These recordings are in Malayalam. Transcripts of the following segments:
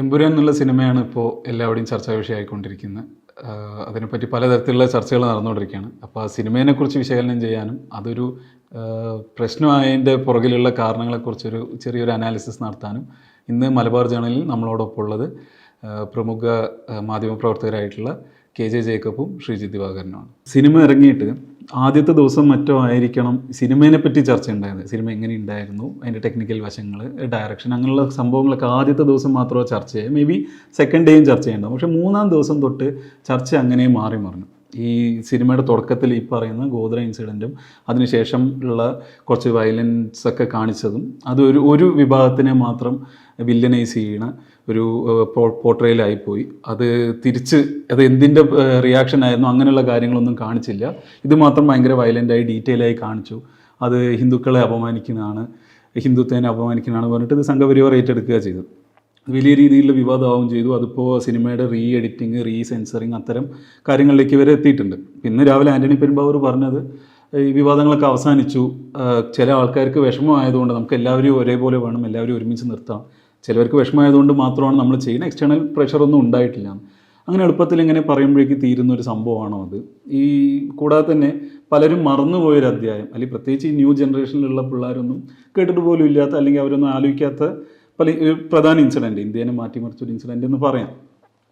എമ്പുരാൻ എന്നുള്ള സിനിമയാണ് ഇപ്പോൾ എല്ലാവരുടെയും ചർച്ചാ വിഷയമായിക്കൊണ്ടിരിക്കുന്നത്. അതിനെപ്പറ്റി പലതരത്തിലുള്ള ചർച്ചകൾ നടന്നുകൊണ്ടിരിക്കുകയാണ്. അപ്പോൾ ആ സിനിമയെക്കുറിച്ച് വിശകലനം ചെയ്യാനും അതൊരു പ്രശ്നമായതിൻ്റെ പുറകിലുള്ള കാരണങ്ങളെക്കുറിച്ചൊരു ചെറിയൊരു അനാലിസിസ് നടത്താനും ഇന്ന് മലബാർ ജേണലിൽ നമ്മളോടൊപ്പം ഉള്ളത് പ്രമുഖ മാധ്യമപ്രവർത്തകരായിട്ടുള്ള KJ ജേക്കബും ശ്രീജിത്ത് ദിവാകരനുമാണ്. സിനിമ ഇറങ്ങിയിട്ട് ആദ്യത്തെ ദിവസം മറ്റോ ആയിരിക്കണം സിനിമയെ പറ്റി ചർച്ച ഉണ്ടായത്. സിനിമ എങ്ങനെ ഉണ്ടായിരുന്നു, അതിൻ്റെ ടെക്നിക്കൽ വശങ്ങൾ, ഡയറക്ഷൻ, അങ്ങനെയുള്ള സംഭവങ്ങളൊക്കെ ആദ്യത്തെ ദിവസം മാത്രമേ ചർച്ച ചെയ്യുക. മേ ബി സെക്കൻഡ് ഡേയും ചർച്ച ചെയ്യേണ്ടാവും. പക്ഷേ മൂന്നാം ദിവസം തൊട്ട് ചർച്ച അങ്ങനെ മാറി മറിഞ്ഞു. ഈ സിനിമയുടെ തുടക്കത്തിൽ ഈ പറയുന്ന ഗോദ്ര ഇൻസിഡൻറ്റും അതിനുശേഷം ഉള്ള കുറച്ച് വയലൻസ് ഒക്കെ കാണിച്ചതും അത് ഒരു വിഭാഗത്തിനെ മാത്രം വില്ലനൈസ് ചെയ്യണ ഒരു പോർട്രയിലായിപ്പോയി. അത് തിരിച്ച് അത് എന്തിൻ്റെ റിയാക്ഷൻ ആയിരുന്നു അങ്ങനെയുള്ള കാര്യങ്ങളൊന്നും കാണിച്ചില്ല. ഇത് മാത്രം ഭയങ്കര വയലൻ്റായി ഡീറ്റെയിലായി കാണിച്ചു. അത് ഹിന്ദുക്കളെ അപമാനിക്കുന്നതാണ്, ഹിന്ദുത്വനെ അപമാനിക്കുന്നതാണ് പറഞ്ഞിട്ട് ഇത് സംഘപരിവാർ ഏറ്റെടുക്കുക ചെയ്തു. വലിയ രീതിയിലുള്ള വിവാദമാവുകയും ചെയ്തു. അതിപ്പോൾ സിനിമയുടെ എഡിറ്റിങ്, സെൻസറിങ് അത്തരം കാര്യങ്ങളിലേക്ക് വരെ എത്തിയിട്ടുണ്ട്. ഇന്ന് രാവിലെ ആൻ്റണി പെരുമ്പാവൂർ പറഞ്ഞത് ഈ വിവാദങ്ങളൊക്കെ അവസാനിച്ചു, ചില ആൾക്കാർക്ക് വിഷമമായതുകൊണ്ട് നമുക്ക് എല്ലാവരും ഒരേപോലെ വേണം, എല്ലാവരും ഒരുമിച്ച് നിർത്താം, ചിലവർക്ക് വിഷമമായതുകൊണ്ട് മാത്രമാണ് നമ്മൾ ചെയ്യുന്നത്, എക്സ്റ്റേണൽ പ്രഷറൊന്നും ഉണ്ടായിട്ടില്ല. അങ്ങനെ എളുപ്പത്തിൽ ഇങ്ങനെ പറയുമ്പോഴേക്ക് തീരുന്നൊരു സംഭവമാണോ അത്? ഈ കൂടാതെ തന്നെ പലരും മറന്നുപോയൊരു അധ്യായം, അല്ലെങ്കിൽ പ്രത്യേകിച്ച് ഈ ന്യൂ ജനറേഷനിലുള്ള പിള്ളേരൊന്നും കേട്ടിട്ട് പോലും ഇല്ലാത്ത, അല്ലെങ്കിൽ അവരൊന്നും ആലോചിക്കാത്ത പല പ്രധാന ഇൻസിഡൻറ്റ്, ഇന്ത്യനെ മാറ്റിമറിച്ചൊരു ഇൻസിഡൻറ്റ് എന്ന് പറയാം,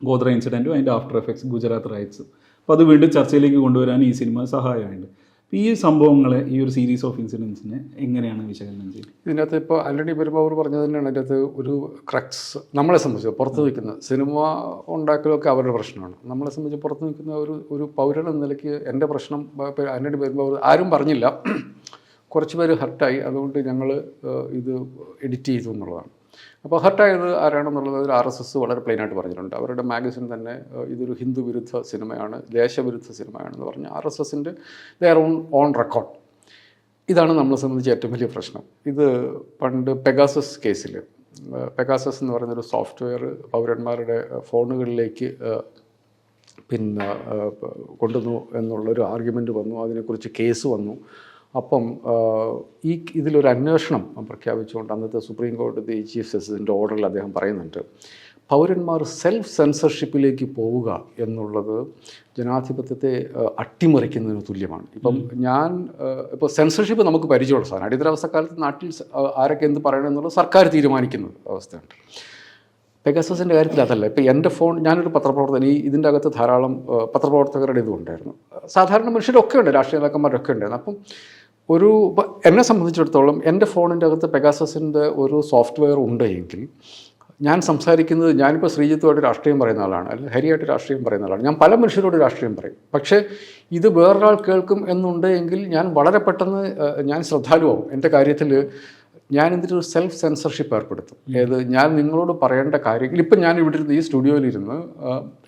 ഗോദ്ര ഇൻസിഡൻറ്റും അതിൻ്റെ ആഫ്റ്റർ എഫക്ട്സ്, ഗുജറാത്ത് റൈറ്റ്സ്. അപ്പോൾ അത് വീണ്ടും ചർച്ചയിലേക്ക് കൊണ്ടുവരാൻ ഈ സിനിമ സഹായമായിട്ടുണ്ട്. ഈ സംഭവങ്ങളെ, ഈ ഒരു സീരീസ് ഓഫ് ഇൻസിഡൻസിനെ എങ്ങനെയാണ് വിശകലനം ചെയ്യുന്നത്? ഇതിനകത്ത് ഇപ്പോൾ ആൻ്റണി പെരുമ്പാവൂർ പറഞ്ഞത് തന്നെയാണ് അതിൻ്റെ അകത്ത് ഒരു ക്രക്സ്. നമ്മളെ സംബന്ധിച്ച് പുറത്ത് നിൽക്കുന്ന സിനിമ ഉണ്ടാക്കലൊക്കെ അവരുടെ പ്രശ്നമാണ്. നമ്മളെ സംബന്ധിച്ച് പുറത്ത് നിൽക്കുന്ന ഒരു പൗരൻ എന്ന നിലയ്ക്ക് എൻ്റെ പ്രശ്നം ആൻ്റണി പെരുമ്പാവൂർ ആരും പറഞ്ഞില്ല, കുറച്ച് പേര് ഹർട്ടായി, അതുകൊണ്ട് ഞങ്ങൾ ഇത് എഡിറ്റ് ചെയ്തു എന്നുള്ളതാണ്. അപ്പോൾ ഹർട്ടായത് ആരാണെന്നുള്ളത് ഒരു RSS വളരെ പ്ലെയിനായിട്ട് പറഞ്ഞിട്ടുണ്ട്. അവരുടെ മാഗസിൻ തന്നെ ഇതൊരു ഹിന്ദു വിരുദ്ധ സിനിമയാണ്, ദേശവിരുദ്ധ സിനിമയാണെന്ന് പറഞ്ഞ് RSSൻ്റെ ദെയർ ഓൺ റെക്കോർഡ്. ഇതാണ് നമ്മളെ സംബന്ധിച്ച് ഏറ്റവും വലിയ പ്രശ്നം. ഇത് പണ്ട് പെഗാസസ് കേസിൽ, പെഗാസസ് എന്ന് പറയുന്നൊരു സോഫ്റ്റ്വെയർ പൗരന്മാരുടെ ഫോണുകളിലേക്ക് പിന്നെ കൊണ്ടുവന്നു എന്നുള്ളൊരു ആർഗ്യുമെൻ്റ് വന്നു, അതിനെക്കുറിച്ച് കേസ് വന്നു. അപ്പം ഇതിലൊരു അന്വേഷണം പ്രഖ്യാപിച്ചുകൊണ്ട് അന്നത്തെ സുപ്രീം കോടതി ചീഫ് ജസ്റ്റിസിൻ്റെ ഓർഡറിൽ അദ്ദേഹം പറയുന്നുണ്ട്, പൗരന്മാർ സെൽഫ് സെൻസർഷിപ്പിലേക്ക് പോവുക എന്നുള്ളത് ജനാധിപത്യത്തെ അട്ടിമറിക്കുന്നതിന് തുല്യമാണ്. ഇപ്പം ഇപ്പോൾ സെൻസർഷിപ്പ് നമുക്ക് പരിചയമുള്ള സാധനം, അടിയന്തരാവസ്ഥക്കാലത്ത് നാട്ടിൽ ആരൊക്കെ എന്ത് പറയണമെന്നുള്ളത് സർക്കാർ തീരുമാനിക്കുന്ന അവസ്ഥയുണ്ട്. പെഗാസസിൻ്റെ കാര്യത്തിൽ അതല്ല. ഇപ്പോൾ എൻ്റെ ഫോൺ, ഞാനൊരു പത്രപ്രവർത്തകൻ, ഇതിൻ്റെ അകത്ത് ധാരാളം പത്രപ്രവർത്തകരുടെ ഇതുണ്ടായിരുന്നു, സാധാരണ മനുഷ്യരൊക്കെ ഉണ്ട്, രാഷ്ട്രീയ നേതാക്കന്മാരൊക്കെ ഉണ്ടായിരുന്നു. അപ്പം എന്നെ സംബന്ധിച്ചിടത്തോളം എൻ്റെ ഫോണിൻ്റെ അകത്ത് പെഗാസസിൻ്റെ ഒരു സോഫ്റ്റ്വെയർ ഉണ്ട് എങ്കിൽ ഞാൻ സംസാരിക്കുന്നത്, ഞാനിപ്പോൾ ശ്രീജിത്തുമായിട്ട് രാഷ്ട്രീയം പറയുന്ന ആളാണ്, അല്ലെങ്കിൽ ഹരിയായിട്ട് രാഷ്ട്രീയം പറയുന്ന ആളാണ്, ഞാൻ പല മനുഷ്യരോട് രാഷ്ട്രീയം പറയും. പക്ഷേ ഇത് വേറൊരാൾ കേൾക്കും എന്നുണ്ട് എങ്കിൽ ഞാൻ വളരെ പെട്ടെന്ന് ഞാൻ ശ്രദ്ധാലുവാകും. എൻ്റെ കാര്യത്തിൽ ഞാൻ ഇതിലൊരു സെൽഫ് സെൻസർഷിപ്പ് ഏർപ്പെടുത്തും. ഞാൻ നിങ്ങളോട് പറയേണ്ട കാര്യങ്ങൾ, ഇപ്പം ഞാൻ ഇവിടെ ഇരുന്ന് ഈ സ്റ്റുഡിയോയിലിരുന്ന്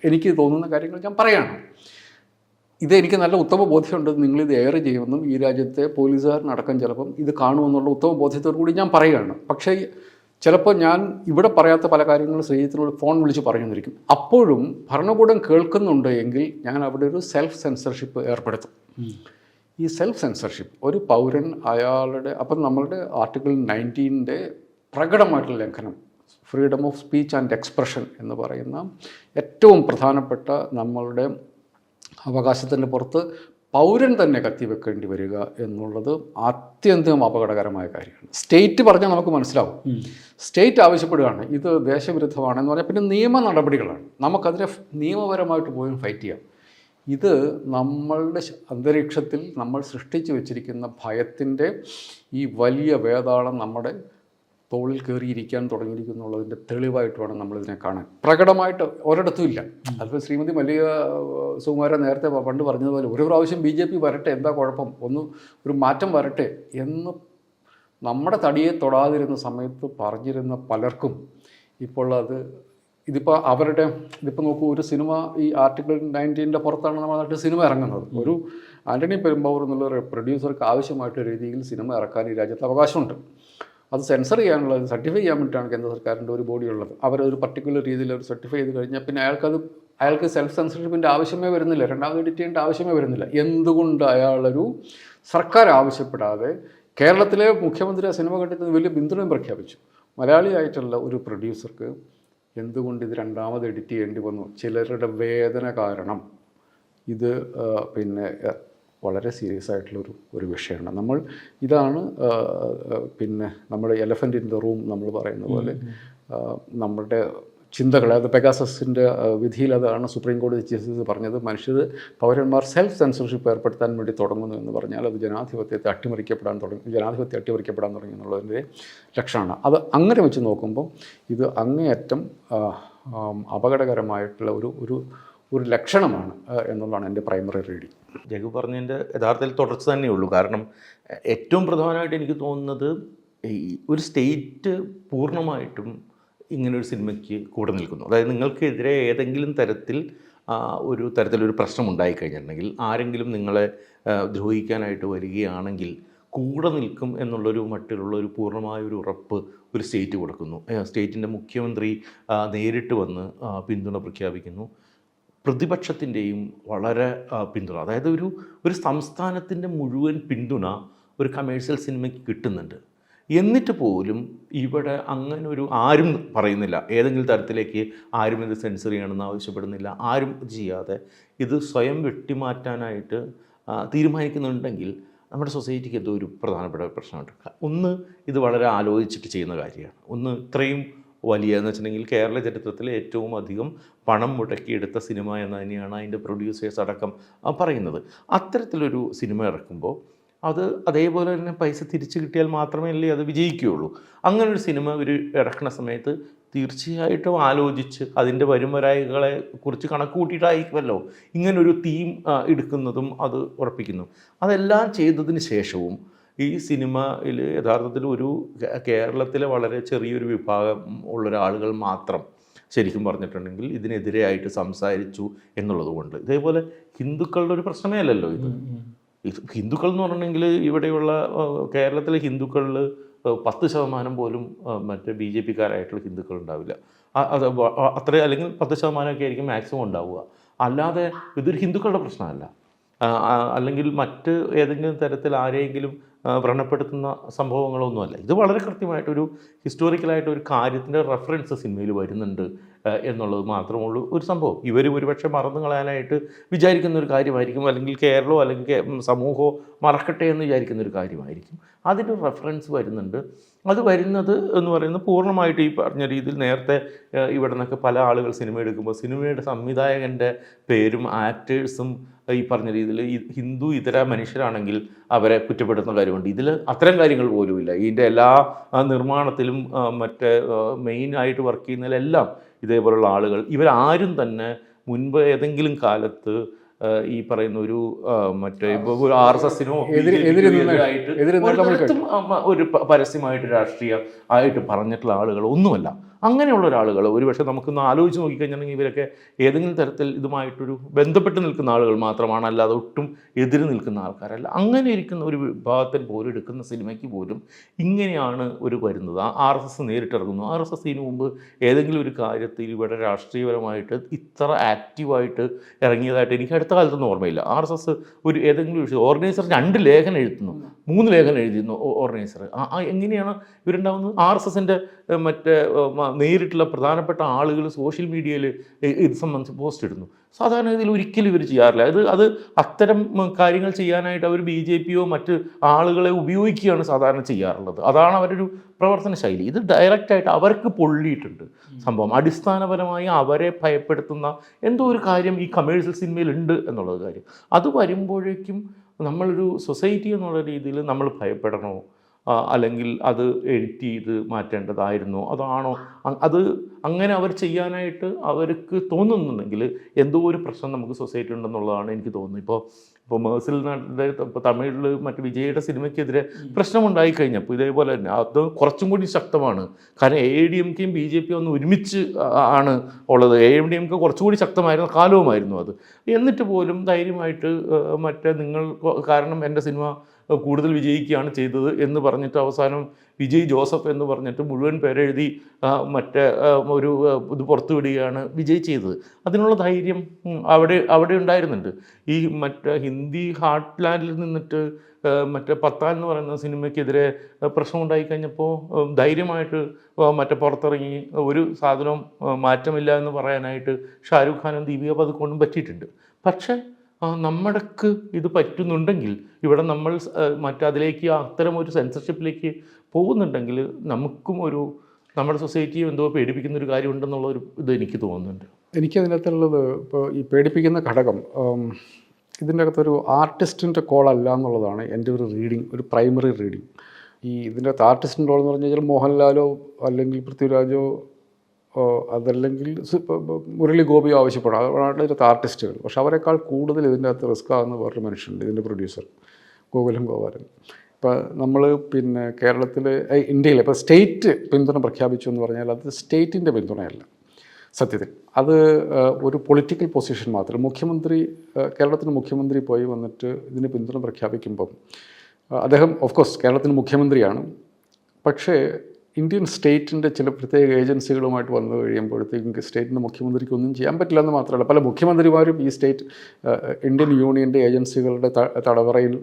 എനിക്ക് തോന്നുന്ന കാര്യങ്ങൾ ഞാൻ പറയണം. ഇതെനിക്ക് നല്ല ഉത്തമ ബോധ്യമുണ്ട്, നിങ്ങളിത് എയർ ചെയ്യുമെന്നും ഈ രാജ്യത്തെ പോലീസുകാരനടക്കം ചിലപ്പം ഇത് കാണുമെന്നുള്ള ഉത്തമ ബോധ്യത്തോടു കൂടി ഞാൻ പറയുകയാണ്. പക്ഷേ ചിലപ്പോൾ ഞാൻ ഇവിടെ പറയാത്ത പല കാര്യങ്ങളും ശ്രീജിത്തിനോട് ഫോൺ വിളിച്ച് പറഞ്ഞിരിക്കും. അപ്പോഴും ഭരണകൂടം കേൾക്കുന്നുണ്ട് എങ്കിൽ ഞാൻ അവിടെ ഒരു സെൽഫ് സെൻസർഷിപ്പ് ഏർപ്പെടുത്തും. ഈ സെൽഫ് സെൻസർഷിപ്പ് ഒരു പൗരൻ അയാളുടെ, അപ്പം നമ്മളുടെ ആർട്ടിക്കിൾ 19 പ്രകടമായിട്ടുള്ള ലംഘനം, freedom of speech and expression എന്ന് പറയുന്ന ഏറ്റവും പ്രധാനപ്പെട്ട നമ്മളുടെ അവകാശത്തിൻ്റെ പുറത്ത് പൗരൻ തന്നെ കത്തിവെക്കേണ്ടി വരിക എന്നുള്ളത് അത്യന്തം അപകടകരമായ കാര്യമാണ്. സ്റ്റേറ്റ് പറഞ്ഞാൽ നമുക്ക് മനസ്സിലാവും. സ്റ്റേറ്റ് ആവശ്യപ്പെടുകയാണ് ഇത് ദേശവിരുദ്ധമാണെന്ന് പറഞ്ഞാൽ പിന്നെ നിയമ നടപടികളാണ്, നമുക്കതിനെ നിയമപരമായിട്ട് പോലും ഫൈറ്റ് ചെയ്യാം. ഇത് നമ്മളുടെ അന്തരീക്ഷത്തിൽ നമ്മൾ സൃഷ്ടിച്ചു വെച്ചിരിക്കുന്ന ഭയത്തിൻ്റെ ഈ വലിയ വേതാളം നമ്മുടെ തോളിൽ കയറിയിരിക്കാൻ തുടങ്ങിയിരിക്കുന്നുള്ളതിൻ്റെ തെളിവായിട്ട് വേണം നമ്മളിതിനെ കാണാൻ. പ്രകടമായിട്ട് ഒരിടത്തും ഇല്ല. അതിപ്പോൾ ശ്രീമതി മല്ലിക സുകുമാരൻ നേരത്തെ പണ്ട് പറഞ്ഞതുപോലെ ഒരു പ്രാവശ്യം BJP വരട്ടെ, എന്താ കുഴപ്പം, ഒരു മാറ്റം വരട്ടെ എന്ന് നമ്മുടെ തടിയെ തൊടാതിരുന്ന സമയത്ത് പറഞ്ഞിരുന്ന പലർക്കും ഇപ്പോൾ ഇതിപ്പോൾ ഇതിപ്പോൾ നോക്കൂ, ഒരു സിനിമ ഈ ആർട്ടിക്കിൾ 19 പുറത്താണ് നമ്മുടെ നാട്ടിൽ സിനിമ ഇറങ്ങുന്നത്. ഒരു ആൻ്റണി പെരുമ്പാവൂർ എന്നുള്ള പ്രൊഡ്യൂസർക്ക് ആവശ്യമായിട്ട് രീതിയിൽ സിനിമ ഇറക്കാൻ ഈ രാജ്യത്ത് അവകാശമുണ്ട്. അത് സെൻസർ ചെയ്യാനുള്ളത്, സർട്ടിഫൈ ചെയ്യാൻ വേണ്ടിയിട്ടാണ് കേന്ദ്ര സർക്കാരിൻ്റെ ഒരു ബോഡി ഉള്ളത്. അവരൊരു പർട്ടിക്കുലർ രീതിയിൽ അവർ സർട്ടിഫൈ ചെയ്ത് കഴിഞ്ഞാൽ പിന്നെ അയാൾക്ക് സെൽഫ് സെൻസർഷിപ്പിൻ്റെ ആവശ്യമേ വരുന്നില്ല, രണ്ടാമത് എഡിറ്റ് ചെയ്യേണ്ട ആവശ്യമേ വരുന്നില്ല. എന്തുകൊണ്ട് അയാളൊരു സർക്കാർ ആവശ്യപ്പെടാതെ കേരളത്തിലെ മുഖ്യമന്ത്രി ആ സിനിമ കണ്ടെത്തുന്ന വലിയ പിന്തുണയും പ്രഖ്യാപിച്ചു. മലയാളിയായിട്ടുള്ള ഒരു പ്രൊഡ്യൂസർക്ക് എന്തുകൊണ്ട് ഇത് രണ്ടാമത് എഡിറ്റ് ചെയ്യേണ്ടി വന്നു, ചിലരുടെ വേദന കാരണം ഇത് പിന്നെ വളരെ സീരിയസ് ആയിട്ടുള്ളൊരു ഒരു വിഷയമാണ്. നമ്മൾ ഇതാണ് പിന്നെ നമ്മുടെ എലഫൻ്റ് ഇൻ ദ റൂം നമ്മൾ പറയുന്ന പോലെ നമ്മളുടെ ചിന്തകൾ, അത് പെഗാസസിൻ്റെ വിധിയിൽ അതാണ് സുപ്രീം കോടതി ജസ്റ്റിസ് പറഞ്ഞത്, പൗരന്മാർ സെൽഫ് സെൻസർഷിപ്പ് ഏർപ്പെടുത്താൻ വേണ്ടി തുടങ്ങുന്നു എന്ന് പറഞ്ഞാൽ അത് ജനാധിപത്യം അട്ടിമറിക്കപ്പെടാൻ തുടങ്ങി എന്നുള്ളതിൻ്റെ ലക്ഷണമാണ്. അത് അങ്ങനെ വെച്ച് നോക്കുമ്പോൾ ഇത് അങ്ങേയറ്റം അപകടകരമായിട്ടുള്ള ഒരു ലക്ഷണമാണ് എന്നുള്ളതാണ് എൻ്റെ പ്രൈമറി റീഡിങ്. ജഗു പറഞ്ഞതിൻ്റെ യഥാർത്ഥത്തിൽ തുടർച്ച തന്നെയുള്ളൂ. കാരണം ഏറ്റവും പ്രധാനമായിട്ട് എനിക്ക് തോന്നുന്നത് ഈ ഒരു സ്റ്റേറ്റ് പൂർണ്ണമായിട്ടും ഇങ്ങനൊരു സിനിമയ്ക്ക് കൂടെ നിൽക്കുന്നു. അതായത് നിങ്ങൾക്കെതിരെ ഏതെങ്കിലും തരത്തിലൊരു പ്രശ്നം ഉണ്ടായിക്കഴിഞ്ഞിട്ടുണ്ടെങ്കിൽ, ആരെങ്കിലും നിങ്ങളെ ദ്രോഹിക്കാനായിട്ട് വരികയാണെങ്കിൽ കൂടെ നിൽക്കും എന്നുള്ളൊരു മട്ടിലുള്ള ഒരു പൂർണ്ണമായൊരു ഉറപ്പ് ഒരു സ്റ്റേറ്റ് കൊടുക്കുന്നു. സ്റ്റേറ്റിൻ്റെ മുഖ്യമന്ത്രി നേരിട്ട് വന്ന് പിന്തുണ പ്രഖ്യാപിക്കുന്നു. പ്രതിപക്ഷത്തിൻ്റെയും വളരെ പിന്തുണ, അതായത് ഒരു സംസ്ഥാനത്തിൻ്റെ മുഴുവൻ പിന്തുണ ഒരു കമേഴ്ഷ്യൽ സിനിമയ്ക്ക് കിട്ടുന്നുണ്ട്. എന്നിട്ട് പോലും ഇവിടെ അങ്ങനെ ആരും പറയുന്നില്ല, ഏതെങ്കിലും തരത്തിലേക്ക് ആരും ഇത് സെൻസർ ചെയ്യണമെന്ന് ആവശ്യപ്പെടുന്നില്ല. ആരും ചെയ്യാതെ ഇത് സ്വയം വെട്ടിമാറ്റാനായിട്ട് തീരുമാനിക്കുന്നുണ്ടെങ്കിൽ നമ്മുടെ സൊസൈറ്റിക്ക് എന്തോ ഒരു പ്രധാനപ്പെട്ട പ്രശ്നമുണ്ട്. ഒന്ന്, ഇത് വളരെ ആലോചിച്ചിട്ട് ചെയ്യുന്ന കാര്യമാണ്. ഒന്ന്, ഇത്രയും വലിയ എന്ന് വെച്ചിട്ടുണ്ടെങ്കിൽ കേരള ചരിത്രത്തിൽ ഏറ്റവും അധികം പണം മുടക്കിയെടുത്ത സിനിമ എന്ന് തന്നെയാണ് അതിൻ്റെ പ്രൊഡ്യൂസേഴ്സ് അടക്കം പറയുന്നത്. അത്തരത്തിലൊരു സിനിമ ഇറക്കുമ്പോൾ അത് അതേപോലെ തന്നെ പൈസ തിരിച്ചു കിട്ടിയാൽ മാത്രമേ അത് വിജയിക്കുകയുള്ളൂ. അങ്ങനൊരു സിനിമ ഇറക്കുന്ന സമയത്ത് തീർച്ചയായിട്ടും ആലോചിച്ച് അതിൻ്റെ വരുംവരായികളെ കുറിച്ച് കണക്ക് കൂട്ടിയിട്ടായിരിക്കുമല്ലോ ഇങ്ങനൊരു തീം എടുക്കുന്നതും അത് ഉറപ്പിക്കുന്നു. അതെല്ലാം ചെയ്തതിന് ശേഷവും ഈ സിനിമയിൽ യഥാർത്ഥത്തിൽ കേരളത്തിലെ വളരെ ചെറിയൊരു വിഭാഗം ഉള്ളൊരാളുകൾ മാത്രം ശരിക്കും പറഞ്ഞിട്ടുണ്ടെങ്കിൽ ഇതിനെതിരെയായിട്ട് സംസാരിച്ചു എന്നുള്ളത് കൊണ്ട്, ഇതേപോലെ ഹിന്ദുക്കളുടെ ഒരു പ്രശ്നമേ അല്ലല്ലോ ഇത്. ഹിന്ദുക്കൾ എന്ന് പറഞ്ഞിട്ടുണ്ടെങ്കിൽ ഇവിടെയുള്ള കേരളത്തിലെ ഹിന്ദുക്കളിൽ 10% പോലും മറ്റേ BJP-കാരായിട്ടുള്ള ഹിന്ദുക്കൾ ഉണ്ടാവില്ല. അത് അത്ര, അല്ലെങ്കിൽ 10% ആയിരിക്കും മാക്സിമം ഉണ്ടാവുക. അല്ലാതെ ഇതൊരു ഹിന്ദുക്കളുടെ പ്രശ്നമല്ല, അല്ലെങ്കിൽ മറ്റ് ഏതെങ്കിലും തരത്തിൽ ആരെയെങ്കിലും വ്രണപ്പെടുത്തുന്ന സംഭവങ്ങളൊന്നുമല്ല. ഇത് വളരെ കൃത്യമായിട്ടൊരു ഹിസ്റ്റോറിക്കലായിട്ട് ഒരു കാര്യത്തിൻ്റെ റെഫറൻസ് സിനിമയിൽ വരുന്നുണ്ട് എന്നുള്ളത് മാത്രമുള്ളൂ ഒരു സംഭവം. ഇവർ ഒരുപക്ഷെ മറന്നു കളയാനായിട്ട് വിചാരിക്കുന്ന ഒരു കാര്യമായിരിക്കും, അല്ലെങ്കിൽ കേരളമോ അല്ലെങ്കിൽ സമൂഹമോ മറക്കട്ടെ എന്ന് വിചാരിക്കുന്ന ഒരു കാര്യമായിരിക്കും. അതിൻ്റെ റെഫറൻസ് വരുന്നുണ്ട്. അത് വരുന്നത് എന്ന് പറയുന്നത് പൂർണ്ണമായിട്ട് ഈ പറഞ്ഞ രീതിയിൽ നേരത്തെ ഇവിടെ നിന്നൊക്കെ പല ആളുകൾ സിനിമ എടുക്കുമ്പോൾ സിനിമയുടെ സംവിധായകൻ്റെ പേരും ആക്ടേഴ്സും ഈ പറഞ്ഞ രീതിയിൽ ഹിന്ദു ഇതര മനുഷ്യരാണെങ്കിൽ അവരെ കുറ്റപ്പെടുത്തുന്ന കാര്യമുണ്ട്. ഇതിൽ അത്തരം കാര്യങ്ങൾ പോലുമില്ല. ഇതിൻ്റെ എല്ലാ നിർമ്മാണത്തിലും മറ്റേ മെയിനായിട്ട് വർക്ക് ചെയ്യുന്നതിലെല്ലാം ഇതേപോലുള്ള ആളുകൾ, ഇവരാരും തന്നെ മുൻപ് ഏതെങ്കിലും കാലത്ത് ഈ പറയുന്ന മറ്റേ ഇപ്പോൾ RSSനോ ഒരു പരസ്യമായിട്ട് രാഷ്ട്രീയ ആയിട്ട് പറഞ്ഞിട്ടുള്ള ആളുകൾ ഒന്നുമല്ല. അങ്ങനെയുള്ള ഒരാളുകൾ ഒരുപക്ഷെ നമുക്കൊന്ന് ആലോചിച്ച് നോക്കിക്കഴിഞ്ഞിട്ടുണ്ടെങ്കിൽ ഇവരൊക്കെ ഏതെങ്കിലും തരത്തിൽ ഇതുമായിട്ടൊരു ബന്ധപ്പെട്ട് നിൽക്കുന്ന ആളുകൾ മാത്രമാണ്, അല്ലാതെ ഒട്ടും എതിര് നിൽക്കുന്ന ആൾക്കാരല്ല. അങ്ങനെ ഇരിക്കുന്ന ഒരു വിഭാഗത്തിൽ പോലും എടുക്കുന്ന സിനിമയ്ക്ക് പോലും ഇങ്ങനെയാണ് വരുന്നത്. RSS നേരിട്ടിറങ്ങുന്നു. RSSന് മുമ്പ് ഏതെങ്കിലും ഒരു കാര്യത്തിൽ ഇവിടെ രാഷ്ട്രീയപരമായിട്ട് ഇത്ര ആക്റ്റീവായിട്ട് ഇറങ്ങിയതായിട്ട് എനിക്ക് അടുത്ത കാലത്തൊന്നും ഓർമ്മയില്ല. RSS ഏതെങ്കിലും വിഷയം ഓർഗനൈസർ 2 ലേഖനം എഴുതുന്നു, 3 ലേഖനം എഴുതുന്നു ഓർഗനൈസർ. എങ്ങനെയാണ് ഇവരുണ്ടാവുന്നത്? RSSൻ്റെ മറ്റേ നേരിട്ടുള്ള പ്രധാനപ്പെട്ട ആളുകൾ സോഷ്യൽ മീഡിയയിൽ ഇത് സംബന്ധിച്ച് പോസ്റ്റ് ഇടുന്നു. സാധാരണ ഇതിൽ ഒരിക്കലും ഇവർ ചെയ്യാറില്ല. അത് അത്തരം കാര്യങ്ങൾ ചെയ്യാനായിട്ട് അവർ BJPയോ മറ്റ് ആളുകളെ ഉപയോഗിക്കുകയാണ് സാധാരണ ചെയ്യാറുള്ളത്. അതാണ് അവരൊരു പ്രവർത്തന ശൈലി. ഇത് ഡയറക്റ്റായിട്ട് അവർക്ക് പൊള്ളിയിട്ടുണ്ട് സംഭവം. അടിസ്ഥാനപരമായി അവരെ ഭയപ്പെടുത്തുന്ന എന്തോ ഒരു കാര്യം ഈ കമേഴ്ഷ്യൽ സിനിമയിലുണ്ട് എന്നുള്ളത് കാര്യം. അത് വരുമ്പോഴേക്കും നമ്മളൊരു സൊസൈറ്റി എന്നുള്ള രീതിയിൽ നമ്മൾ ഭയപ്പെടണോ, അല്ലെങ്കിൽ അത് എഡിറ്റ് ചെയ്ത് മാറ്റേണ്ടതായിരുന്നോ, അതാണോ അത് അങ്ങനെ അവർ ചെയ്യാനായിട്ട് അവർക്ക് തോന്നുന്നുണ്ടെങ്കിൽ എന്തോ ഒരു പ്രശ്നം നമുക്ക് സൊസൈറ്റി ഉണ്ടെന്നുള്ളതാണ് എനിക്ക് തോന്നുന്നത്. ഇപ്പോൾ മേഴ്സിൽ തമിഴിൽ മറ്റ് വിജയുടെ സിനിമയ്ക്കെതിരെ പ്രശ്നമുണ്ടായി കഴിഞ്ഞപ്പോൾ ഇതേപോലെ തന്നെ അത് കുറച്ചും കൂടി ശക്തമാണ്. കാരണം AIADMKയും BJP ഒന്ന് ഒരുമിച്ച് ആണ് ഉള്ളത്. AIADMK കുറച്ചുകൂടി ശക്തമായിരുന്ന കാലവുമായിരുന്നു അത്. എന്നിട്ട് പോലും ധൈര്യമായിട്ട് നിങ്ങൾ കാരണം എൻ്റെ സിനിമ കൂടുതൽ വിജയിക്കുകയാണ് ചെയ്തത് എന്ന് പറഞ്ഞിട്ട് അവസാനം വിജയ് ജോസഫ് എന്ന് പറഞ്ഞിട്ട് മുഴുവൻ പേരെഴുതി മറ്റേ ഒരു ഇത് പുറത്തു വിടുകയാണ് വിജയ് ചെയ്തത്. അതിനുള്ള ധൈര്യം അവിടെ ഉണ്ടായിരുന്നുണ്ട്. ഈ മറ്റേ ഹിന്ദി ഹാർട്ട് ലാൻഡിൽ നിന്നിട്ട് മറ്റേ പത്താൻ എന്ന് പറയുന്ന സിനിമയ്ക്കെതിരെ പ്രശ്നം ഉണ്ടായിക്കഴിഞ്ഞപ്പോൾ ധൈര്യമായിട്ട് മറ്റേ പുറത്തിറങ്ങി ഒരു സാധനവും മാറ്റമില്ല എന്ന് പറയാനായിട്ട് ഷാരൂഖ് ഖാനും ദീപിക പദുക്കോണും പറ്റിയിട്ടുണ്ട്. പക്ഷേ നമ്മൾക്ക് ഇത് പറ്റുന്നുണ്ടെങ്കിൽ, ഇവിടെ നമ്മൾ മറ്റതിലേക്ക് അത്തരം ഒരു സെൻസർഷിപ്പിലേക്ക് പോകുന്നുണ്ടെങ്കിൽ നമുക്കും നമ്മുടെ സൊസൈറ്റിയെ എന്തോ പേടിപ്പിക്കുന്ന ഒരു കാര്യമുണ്ടെന്നുള്ള ഒരു ഇത് എനിക്ക് തോന്നുന്നുണ്ട്. എനിക്കതിനകത്തുള്ളത് ഇപ്പോൾ ഈ പേടിപ്പിക്കുന്ന ഘടകം ഇതിൻ്റെ അകത്തൊരു ആർട്ടിസ്റ്റിൻ്റെ കോളല്ല എന്നുള്ളതാണ് എൻ്റെ ഒരു റീഡിങ്, ഒരു പ്രൈമറി റീഡിങ്. ഇതിൻ്റെ അകത്ത് ആർട്ടിസ്റ്റിൻ്റെ റോൾ എന്ന് പറഞ്ഞു കഴിഞ്ഞാൽ മോഹൻലാലോ അല്ലെങ്കിൽ പൃഥ്വിരാജോ അതല്ലെങ്കിൽ മുരളി ഗോപിയോ ആവശ്യപ്പെടും, അതാണ് ഇതിൻ്റെ ആർട്ടിസ്റ്റുകൾ. പക്ഷെ അവരെക്കാൾ കൂടുതൽ ഇതിൻ്റെ അകത്ത് റിസ്ക് ആകുന്ന വേറൊരു മനുഷ്യനുണ്ട്, ഇതിൻ്റെ പ്രൊഡ്യൂസർ ഗോകുലം ഗോപാലൻ. ഇപ്പോൾ നമ്മൾ പിന്നെ കേരളത്തിൽ ഇന്ത്യയിൽ ഇപ്പോൾ സ്റ്റേറ്റ് പിന്തുണ പ്രഖ്യാപിച്ചു എന്ന് പറഞ്ഞാൽ അത് സ്റ്റേറ്റിൻ്റെ പിന്തുണയല്ല സത്യത്തിൽ, അത് ഒരു പൊളിറ്റിക്കൽ പൊസിഷൻ മാത്രം. കേരളത്തിന് മുഖ്യമന്ത്രി പോയി വന്നിട്ട് ഇതിന് പിന്തുണ പ്രഖ്യാപിക്കുമ്പം അദ്ദേഹം ഓഫ് കോഴ്സ് കേരളത്തിന് മുഖ്യമന്ത്രിയാണ്, പക്ഷേ ഇന്ത്യൻ സ്റ്റേറ്റിൻ്റെ ചില പ്രത്യേക ഏജൻസികളുമായിട്ട് വന്നു കഴിയുമ്പോഴത്തേക്കും സ്റ്റേറ്റിൻ്റെ മുഖ്യമന്ത്രിക്ക് ഒന്നും ചെയ്യാൻ പറ്റില്ല എന്ന് മാത്രമല്ല, പല മുഖ്യമന്ത്രിമാരും ഈ ഇന്ത്യൻ യൂണിയൻ്റെ ഏജൻസികളുടെ തടവറയിൽ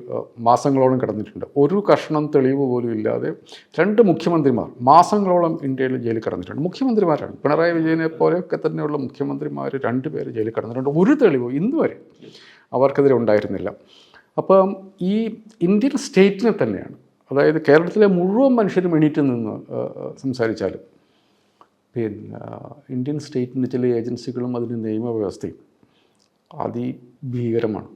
മാസങ്ങളോളം കിടന്നിട്ടുണ്ട്. ഒരു കഷ്ണം തെളിവ് പോലും ഇല്ലാതെ 2 മുഖ്യമന്ത്രിമാർ മാസങ്ങളോളം ഇന്ത്യയിൽ ജയിലിൽ കിടന്നിട്ടുണ്ട്. മുഖ്യമന്ത്രിമാരാണ്, പിണറായി വിജയനെ പോലെയൊക്കെ തന്നെയുള്ള മുഖ്യമന്ത്രിമാർ 2 പേര് ജയിലിൽ കിടന്നിട്ടുണ്ട്. ഒരു തെളിവോ ഇന്ന് വരെ അവർക്കെതിരെ ഉണ്ടായിരുന്നില്ല. അപ്പം ഈ ഇന്ത്യൻ സ്റ്റേറ്റിനെ തന്നെയാണ്, അതായത് കേരളത്തിലെ മുഴുവൻ മനുഷ്യരും എണീറ്റ് നിന്ന് സംസാരിച്ചാലും പിന്നെ ഇന്ത്യൻ സ്റ്റേറ്റിൻ്റെ ചില ഏജൻസികളും അതിൻ്റെ നിയമവ്യവസ്ഥയും അതിഭീകരമാണ്.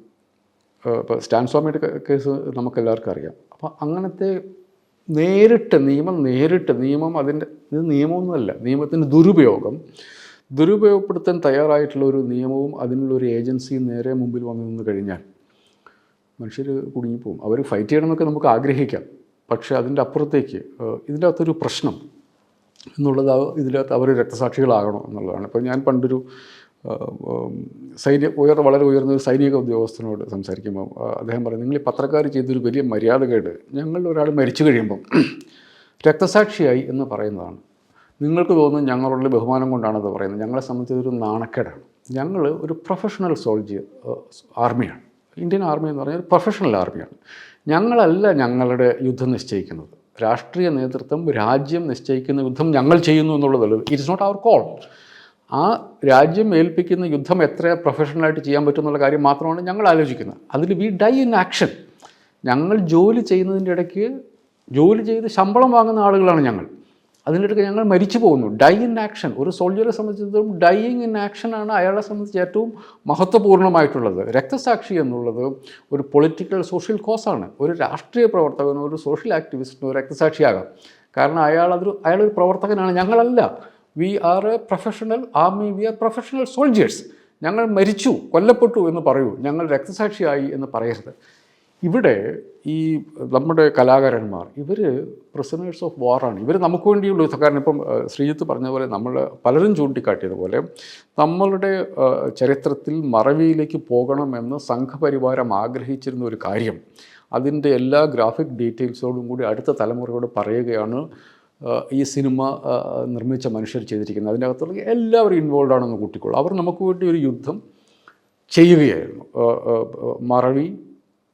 ഇപ്പോൾ സ്റ്റാൻ സ്വാമിയുടെ കേസ് നമുക്കെല്ലാവർക്കും അറിയാം. അപ്പോൾ അങ്ങനത്തെ നിയമം അതിൻ്റെ ഇത് നിയമമൊന്നുമല്ല, നിയമത്തിൻ്റെ ദുരുപയോഗപ്പെടുത്താൻ തയ്യാറായിട്ടുള്ള ഒരു നിയമവും അതിനുള്ളൊരു ഏജൻസിയും നേരെ മുമ്പിൽ വന്നു നിന്ന് കഴിഞ്ഞാൽ മനുഷ്യർ കുടുങ്ങിപ്പോവും. അവർ ഫൈറ്റ് ചെയ്യണമെന്നൊക്കെ നമുക്ക് ആഗ്രഹിക്കാം, പക്ഷേ അതിൻ്റെ അപ്പുറത്തേക്ക് ഇതിൻ്റെ അകത്തൊരു പ്രശ്നം എന്നുള്ളത് ഇതിനകത്ത് അവർ രക്തസാക്ഷികളാകണം എന്നുള്ളതാണ്. ഇപ്പോൾ ഞാൻ പണ്ടൊരു വളരെ ഉയർന്ന ഒരു സൈനിക ഉദ്യോഗസ്ഥനോട് സംസാരിക്കുമ്പോൾ അദ്ദേഹം പറയും, നിങ്ങൾ ഈ പത്രക്കാർ ചെയ്തൊരു വലിയ മര്യാദകേട്, ഞങ്ങളിൽ ഒരാൾ മരിച്ചു കഴിയുമ്പം രക്തസാക്ഷിയായി എന്ന് പറയുന്നതാണ്. നിങ്ങൾക്ക് തോന്നുന്നു ഞങ്ങളുടെ ബഹുമാനം കൊണ്ടാണത് പറയുന്നത്, ഞങ്ങളെ സംബന്ധിച്ചൊരു നാണക്കേടാണ്. ഞങ്ങൾ ഒരു പ്രൊഫഷണൽ ആർമിയാണ്. ഇന്ത്യൻ ആർമി എന്ന് പറഞ്ഞാൽ പ്രൊഫഷണൽ ആർമിയാണ്. ഞങ്ങളല്ല ഞങ്ങളുടെ യുദ്ധം നിശ്ചയിക്കുന്നത്, രാഷ്ട്രീയ നേതൃത്വം രാജ്യം നിശ്ചയിക്കുന്ന യുദ്ധം ഞങ്ങൾ ചെയ്യുന്നു എന്നുള്ളതല്ല. It is not our call. ആ രാജ്യം ഏൽപ്പിക്കുന്ന യുദ്ധം എത്ര പ്രൊഫഷണലായിട്ട് ചെയ്യാൻ പറ്റും എന്നുള്ള കാര്യം മാത്രമാണ് ഞങ്ങൾ ആലോചിക്കുന്നത്. അതിൽ വി ഡൈ ഇൻ ആക്ഷൻ. ഞങ്ങൾ ജോലി ചെയ്യുന്നതിൻ്റെ ഇടയ്ക്ക് ജോലി ചെയ്ത് ശമ്പളം വാങ്ങുന്ന ആളുകളാണ് ഞങ്ങൾ. അതിൻ്റെ ഇടയ്ക്ക് ഞങ്ങൾ മരിച്ചു പോകുന്നു. Dye in action. ഒരു സോൾജറെ സംബന്ധിച്ചിടത്തോളം ഡൈയിങ് ഇൻ ആക്ഷനാണ് അയാളെ സംബന്ധിച്ച് ഏറ്റവും മഹത്വപൂർണ്ണമായിട്ടുള്ളത്. രക്തസാക്ഷി എന്നുള്ളത് ഒരു പൊളിറ്റിക്കൽ സോഷ്യൽ കോസാണ്. ഒരു രാഷ്ട്രീയ പ്രവർത്തകനോ ഒരു സോഷ്യൽ ആക്ടിവിസ്റ്റിനോ രക്തസാക്ഷിയാകാം. കാരണം അയാളൊരു പ്രവർത്തകനാണ്, ഞങ്ങളല്ല. We are a professional army, we are professional soldiers. ഞങ്ങൾ മരിച്ചു, കൊല്ലപ്പെട്ടു എന്ന് പറയൂ, ഞങ്ങൾ രക്തസാക്ഷിയായി എന്ന് പറയരുത്. ഇവിടെ ഈ നമ്മുടെ കലാകാരന്മാർ ഇവർ പ്രിസണേഴ്സ് ഓഫ് വാറാണ്. ഇവർ നമുക്ക് വേണ്ടിയുള്ള യുദ്ധക്കാരൻ. ഇപ്പം ശ്രീജിത്ത് പറഞ്ഞ പോലെ നമ്മൾ പലരും ചൂണ്ടിക്കാട്ടിയതുപോലെ നമ്മളുടെ ചരിത്രത്തിൽ മറവിയിലേക്ക് പോകണമെന്ന് സംഘപരിവാരം ആഗ്രഹിച്ചിരുന്ന ഒരു കാര്യം അതിൻ്റെ എല്ലാ ഗ്രാഫിക് ഡീറ്റെയിൽസോടും കൂടി അടുത്ത തലമുറയോട് പറയുകയാണ് ഈ സിനിമ നിർമ്മിച്ച മനുഷ്യർ ചെയ്തിരിക്കുന്നത്. അതിൻ്റെ അകത്തുള്ള എല്ലാവരും ഇൻവോൾവ് ആണെന്ന് കൂട്ടിക്കോളൂ. അവർ നമുക്ക് വേണ്ടി ഒരു യുദ്ധം ചെയ്യുകയായിരുന്നു.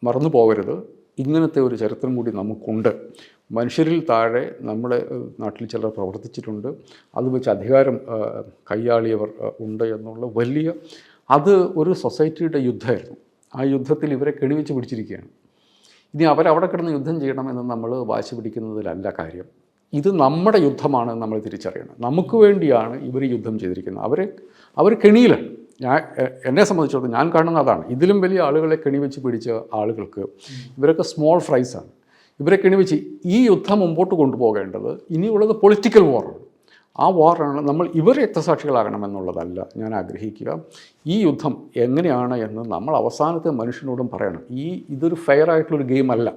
മറന്നു പോകരുത്, ഇങ്ങനത്തെ ഒരു ചരിത്രം കൂടി നമുക്കുണ്ട്. മനുഷ്യരിൽ താഴെ നമ്മുടെ നാട്ടിൽ ചിലർ പ്രവർത്തിച്ചിട്ടുണ്ട്, അത് വെച്ച് അധികാരം കൈയാളിയവർ ഉണ്ട് എന്നുള്ള അത് ഒരു സൊസൈറ്റിയുടെ യുദ്ധമായിരുന്നു. ആ യുദ്ധത്തിൽ ഇവരെ കെണിവെച്ച് പിടിച്ചിരിക്കുകയാണ്. ഇനി അവരവിടെ കിടന്ന് യുദ്ധം ചെയ്യണമെന്ന് നമ്മൾ വാശി പിടിക്കുന്നതിലല്ല കാര്യം. ഇത് നമ്മുടെ യുദ്ധമാണ് നമ്മൾ തിരിച്ചറിയണം. നമുക്ക് വേണ്ടിയാണ് ഇവർ യുദ്ധം ചെയ്തിരിക്കുന്നത്. അവർ കെണിയിലാണ്. എന്നെ സംബന്ധിച്ചിടത്തോളം ഞാൻ കാണുന്ന അതാണ്. ഇതിലും വലിയ ആളുകളെ കെണിവെച്ച് പിടിച്ച ആളുകൾക്ക് ഇവരൊക്കെ സ്മോൾ ഫ്രൈസാണ്. ഇവരെ കെണിവെച്ച് ഈ യുദ്ധം മുമ്പോട്ട് കൊണ്ടുപോകേണ്ടത് ഇനിയുള്ളത് പൊളിറ്റിക്കൽ വാറാണ്. ആ വാറാണ് ഇവർ രക്തസാക്ഷികളാകണമെന്നുള്ളതല്ല ഞാൻ ആഗ്രഹിക്കുക. ഈ യുദ്ധം എങ്ങനെയാണ് എന്ന് നമ്മൾ അവസാനത്തെ മനുഷ്യനോടും പറയണം. ഇതൊരു ഫെയർ ആയിട്ടുള്ളൊരു ഗെയിം അല്ല.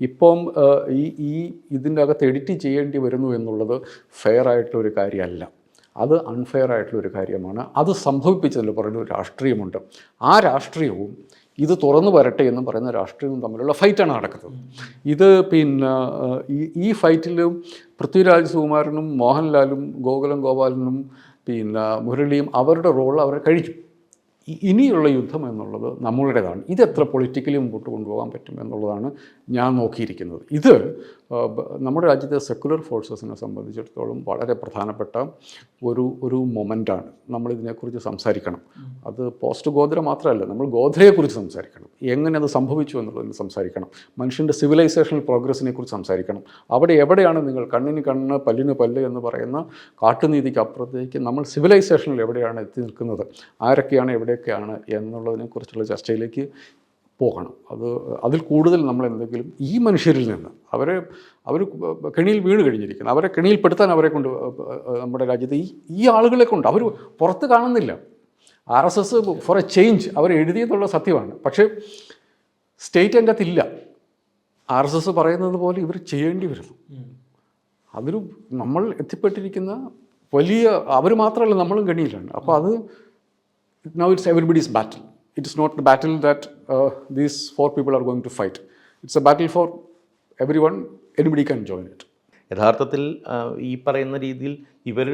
ഇപ്പം ഇതിൻ്റെ അകത്ത് എഡിറ്റ് ചെയ്യേണ്ടി വരുന്നു എന്നുള്ളത് ഫെയർ ആയിട്ടുള്ളൊരു കാര്യമല്ല. അത് അൺഫെയർ ആയിട്ടുള്ളൊരു കാര്യമാണ്. അത് സംഭവിപ്പിച്ചതിൽ പറഞ്ഞൊരു രാഷ്ട്രീയമുണ്ട്. ആ രാഷ്ട്രീയവും ഇത് തുറന്നു വരട്ടെ എന്നും പറയുന്ന രാഷ്ട്രീയവും തമ്മിലുള്ള ഫൈറ്റാണ് നടക്കുന്നത്. ഇത് പിന്നെ ഈ ഫൈറ്റിലും പൃഥ്വിരാജ് സുകുമാരനും മോഹൻലാലും ഗോകുലം ഗോപാലനും പിന്നെ മുരളിയും അവരുടെ റോൾ അവരെ കഴിക്കും. ഇനിയുള്ള യുദ്ധം എന്നുള്ളത് നമ്മളുടേതാണ്. ഇത് എത്ര പൊളിറ്റിക്കലി മുമ്പോട്ട് കൊണ്ടുപോകാൻ പറ്റും എന്നുള്ളതാണ് ഞാൻ നോക്കിയിരിക്കുന്നത്. ഇത് നമ്മുടെ രാജ്യത്തെ സെക്കുലർ ഫോഴ്സസിനെ സംബന്ധിച്ചിടത്തോളം വളരെ പ്രധാനപ്പെട്ട ഒരു മൊമെൻ്റാണ്. നമ്മളിതിനെക്കുറിച്ച് സംസാരിക്കണം. അത് പോസ്റ്റ് ഗോദ്ര മാത്രമല്ല, നമ്മൾ ഗോദ്രയെക്കുറിച്ച് സംസാരിക്കണം. എങ്ങനെ അത് സംഭവിച്ചു എന്നുള്ളതിന് സംസാരിക്കണം. മനുഷ്യൻ്റെ സിവിലൈസേഷണൽ പ്രോഗ്രസ്സിനെ കുറിച്ച് സംസാരിക്കണം. അവിടെ എവിടെയാണ് നിങ്ങൾ കണ്ണിന് കണ്ണ് പല്ലിന് പല്ല് എന്ന് പറയുന്ന കാട്ടുനീതിക്ക് അപ്പുറത്തേക്ക് നമ്മൾ സിവിലൈസേഷനിൽ എവിടെയാണ് എത്തി നിൽക്കുന്നത്, ആരൊക്കെയാണ് എവിടെയൊക്കെയാണ് എന്നുള്ളതിനെക്കുറിച്ചുള്ള ചർച്ചയിലേക്ക് പോകണം. അതിൽ കൂടുതൽ നമ്മൾ എന്തെങ്കിലും ഈ മനുഷ്യരിൽ നിന്ന് അവർ കെണിയിൽ വീണ് കഴിഞ്ഞിരിക്കുന്നു. അവരെ കെണിയിൽപ്പെടുത്താൻ അവരെ കൊണ്ട് നമ്മുടെ രാജ്യത്ത് ഈ ആളുകളെ കൊണ്ട് അവർ പുറത്ത് കാണുന്നില്ല. RSS ഫോർ എ ചേഞ്ച് അവർ എഴുതിയെന്നുള്ള സത്യമാണ്. പക്ഷേ സ്റ്റേറ്റ് അതിൻ്റെ അകത്തില്ല. RSS പറയുന്നത് പോലെ ഇവർ ചെയ്യേണ്ടി വരുന്നു. അതൊരു നമ്മൾ എത്തിപ്പെട്ടിരിക്കുന്ന വലിയ അവർ മാത്രമല്ല നമ്മളും കെണിയിലാണ്. അപ്പോൾ അത് now it's everybody's battle. It is not the battle that these 4 people are going to fight. It's a battle for everyone. Anybody can join it. യഥാർത്ഥത്തിൽ ഈ പറയുന്ന രീതിയിൽ ഇവർ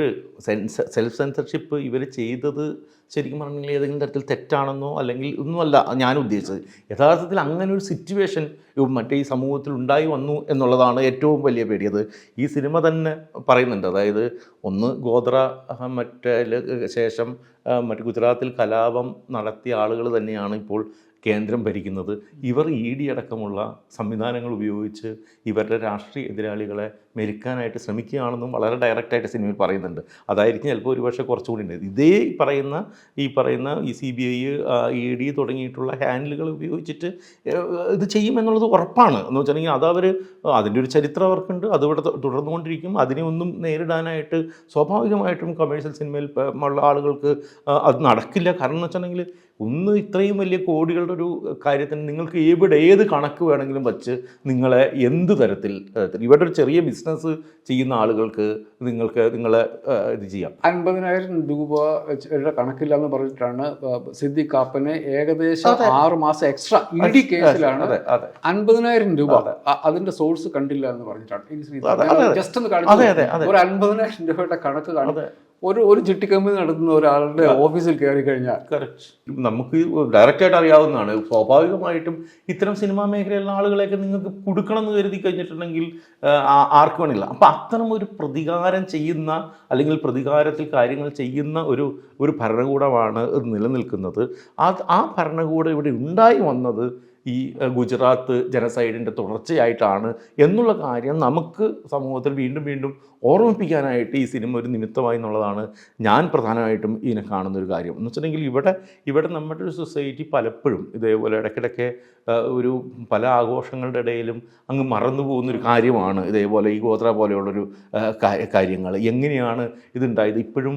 സെൽഫ് സെൻസർഷിപ്പ് ഇവർ ചെയ്തത് ശരിക്കും പറഞ്ഞാൽ ഏതെങ്കിലും തരത്തിൽ തെറ്റാണെന്നോ അല്ലെങ്കിൽ ഒന്നുമല്ല ഞാൻ ഉദ്ദേശിച്ചത്. യഥാർത്ഥത്തിൽ അങ്ങനെ ഒരു സിറ്റുവേഷൻ മറ്റേ ഈ സമൂഹത്തിൽ ഉണ്ടായി വന്നു എന്നുള്ളതാണ് ഏറ്റവും വലിയ പേടിയത്. ഈ സിനിമ തന്നെ പറയുന്നുണ്ട്. അതായത് ഒന്ന് ഗോത്ര മറ്റേ ശേഷം മറ്റ് ഗുജറാത്തിൽ കലാപം നടത്തിയ ആളുകൾ തന്നെയാണ് ഇപ്പോൾ കേന്ദ്രം ഭരിക്കുന്നത്. ഇവർ ED അടക്കമുള്ള സംവിധാനങ്ങൾ ഉപയോഗിച്ച് ഇവരുടെ രാഷ്ട്രീയ എതിരാളികളെ മെരുക്കാനായിട്ട് ശ്രമിക്കുകയാണെന്നും വളരെ ഡയറക്റ്റായിട്ട് സിനിമയിൽ പറയുന്നുണ്ട്. അതായിരിക്കും ചിലപ്പോൾ ഒരുപക്ഷെ കുറച്ചുകൂടി ഉണ്ട്. ഇതേ പറയുന്ന ഈ CBI ED തുടങ്ങിയിട്ടുള്ള ഹാൻഡിലുകൾ ഉപയോഗിച്ചിട്ട് ഇത് ചെയ്യുമെന്നുള്ളത് ഉറപ്പാണ്. എന്ന് വെച്ചിട്ടുണ്ടെങ്കിൽ അതവർ അതിൻ്റെ ഒരു ചരിത്രം അവർക്കുണ്ട്. അതിവിടെ തുടർന്നുകൊണ്ടിരിക്കും. അതിനെ ഒന്നും നേരിടാനായിട്ട് സ്വാഭാവികമായിട്ടും കമേഴ്ഷ്യൽ സിനിമയിൽ ഉള്ള ആളുകൾക്ക് അത് നടക്കില്ല. കാരണം എന്ന് വെച്ചിട്ടുണ്ടെങ്കിൽ ഒന്ന് ഇത്രയും വലിയ കോടികളുടെ ഒരു കാര്യത്തിന് നിങ്ങൾക്ക് ഏത് കണക്ക് വേണമെങ്കിലും വച്ച് നിങ്ങളെ എന്ത് തരത്തിൽ ഇവിടെ ഒരു ചെറിയ ബിസിനസ് ചെയ്യുന്ന ആളുകൾക്ക് നിങ്ങളെ ഇത് ചെയ്യാം. 50,000 രൂപ കണക്കില്ല എന്ന് പറഞ്ഞിട്ടാണ് സിദ്ദിഖ് കാപ്പനെ ഏകദേശം 6 മാസം എക്സ്ട്രാ ED കേസിലാണ് 50,000 രൂപ അതിന്റെ സോഴ്സ് കണ്ടില്ല എന്ന് പറഞ്ഞിട്ടാണ് ജസ്റ്റ് ഒന്ന് കാണിച്ചു. ഒരു 50,000 രൂപയുടെ കണക്ക് കാണുന്നത് ഒരു ചിട്ടി കമ്പനി നടത്തുന്ന ഒരാളുടെ ഓഫീസിൽ കയറി കഴിഞ്ഞാൽ നമുക്ക് ഡയറക്റ്റായിട്ട് അറിയാവുന്നതാണ്. സ്വാഭാവികമായിട്ടും ഇത്തരം സിനിമാ മേഖലയിലുള്ള ആളുകളെയൊക്കെ നിങ്ങൾക്ക് കൊടുക്കണം എന്ന് കരുതി കഴിഞ്ഞിട്ടുണ്ടെങ്കിൽ ആർക്ക് വേണില്ല. അപ്പം അത്തരം ഒരു പ്രതികാരം ചെയ്യുന്ന അല്ലെങ്കിൽ പ്രതികാരത്തിൽ കാര്യങ്ങൾ ചെയ്യുന്ന ഒരു ഭരണകൂടമാണ് നിലനിൽക്കുന്നത്. ആ ഭരണകൂടം ഇവിടെ ഉണ്ടായി വന്നത് ഈ ഗുജറാത്ത് ജനസൈഡിൻ്റെ തുടർച്ചയായിട്ടാണ് എന്നുള്ള കാര്യം നമുക്ക് സമൂഹത്തിൽ വീണ്ടും വീണ്ടും ഓർമ്മിപ്പിക്കാനായിട്ട് ഈ സിനിമ ഒരു നിമിത്തമായി എന്നുള്ളതാണ് ഞാൻ പ്രധാനമായിട്ടും ഇതിനെ കാണുന്നൊരു കാര്യം. എന്ന് വെച്ചിട്ടുണ്ടെങ്കിൽ ഇവിടെ നമ്മുടെ ഒരു സൊസൈറ്റി പലപ്പോഴും ഇതേപോലെ ഇടയ്ക്കിടയ്ക്ക് ഒരു പല ആഘോഷങ്ങളുടെ ഇടയിലും അങ്ങ് മറന്നു പോകുന്നൊരു കാര്യമാണ് ഇതേപോലെ ഈ ഗോത്ര പോലെയുള്ളൊരു കാര്യങ്ങൾ. എങ്ങനെയാണ് ഇതുണ്ടായത്? ഇപ്പോഴും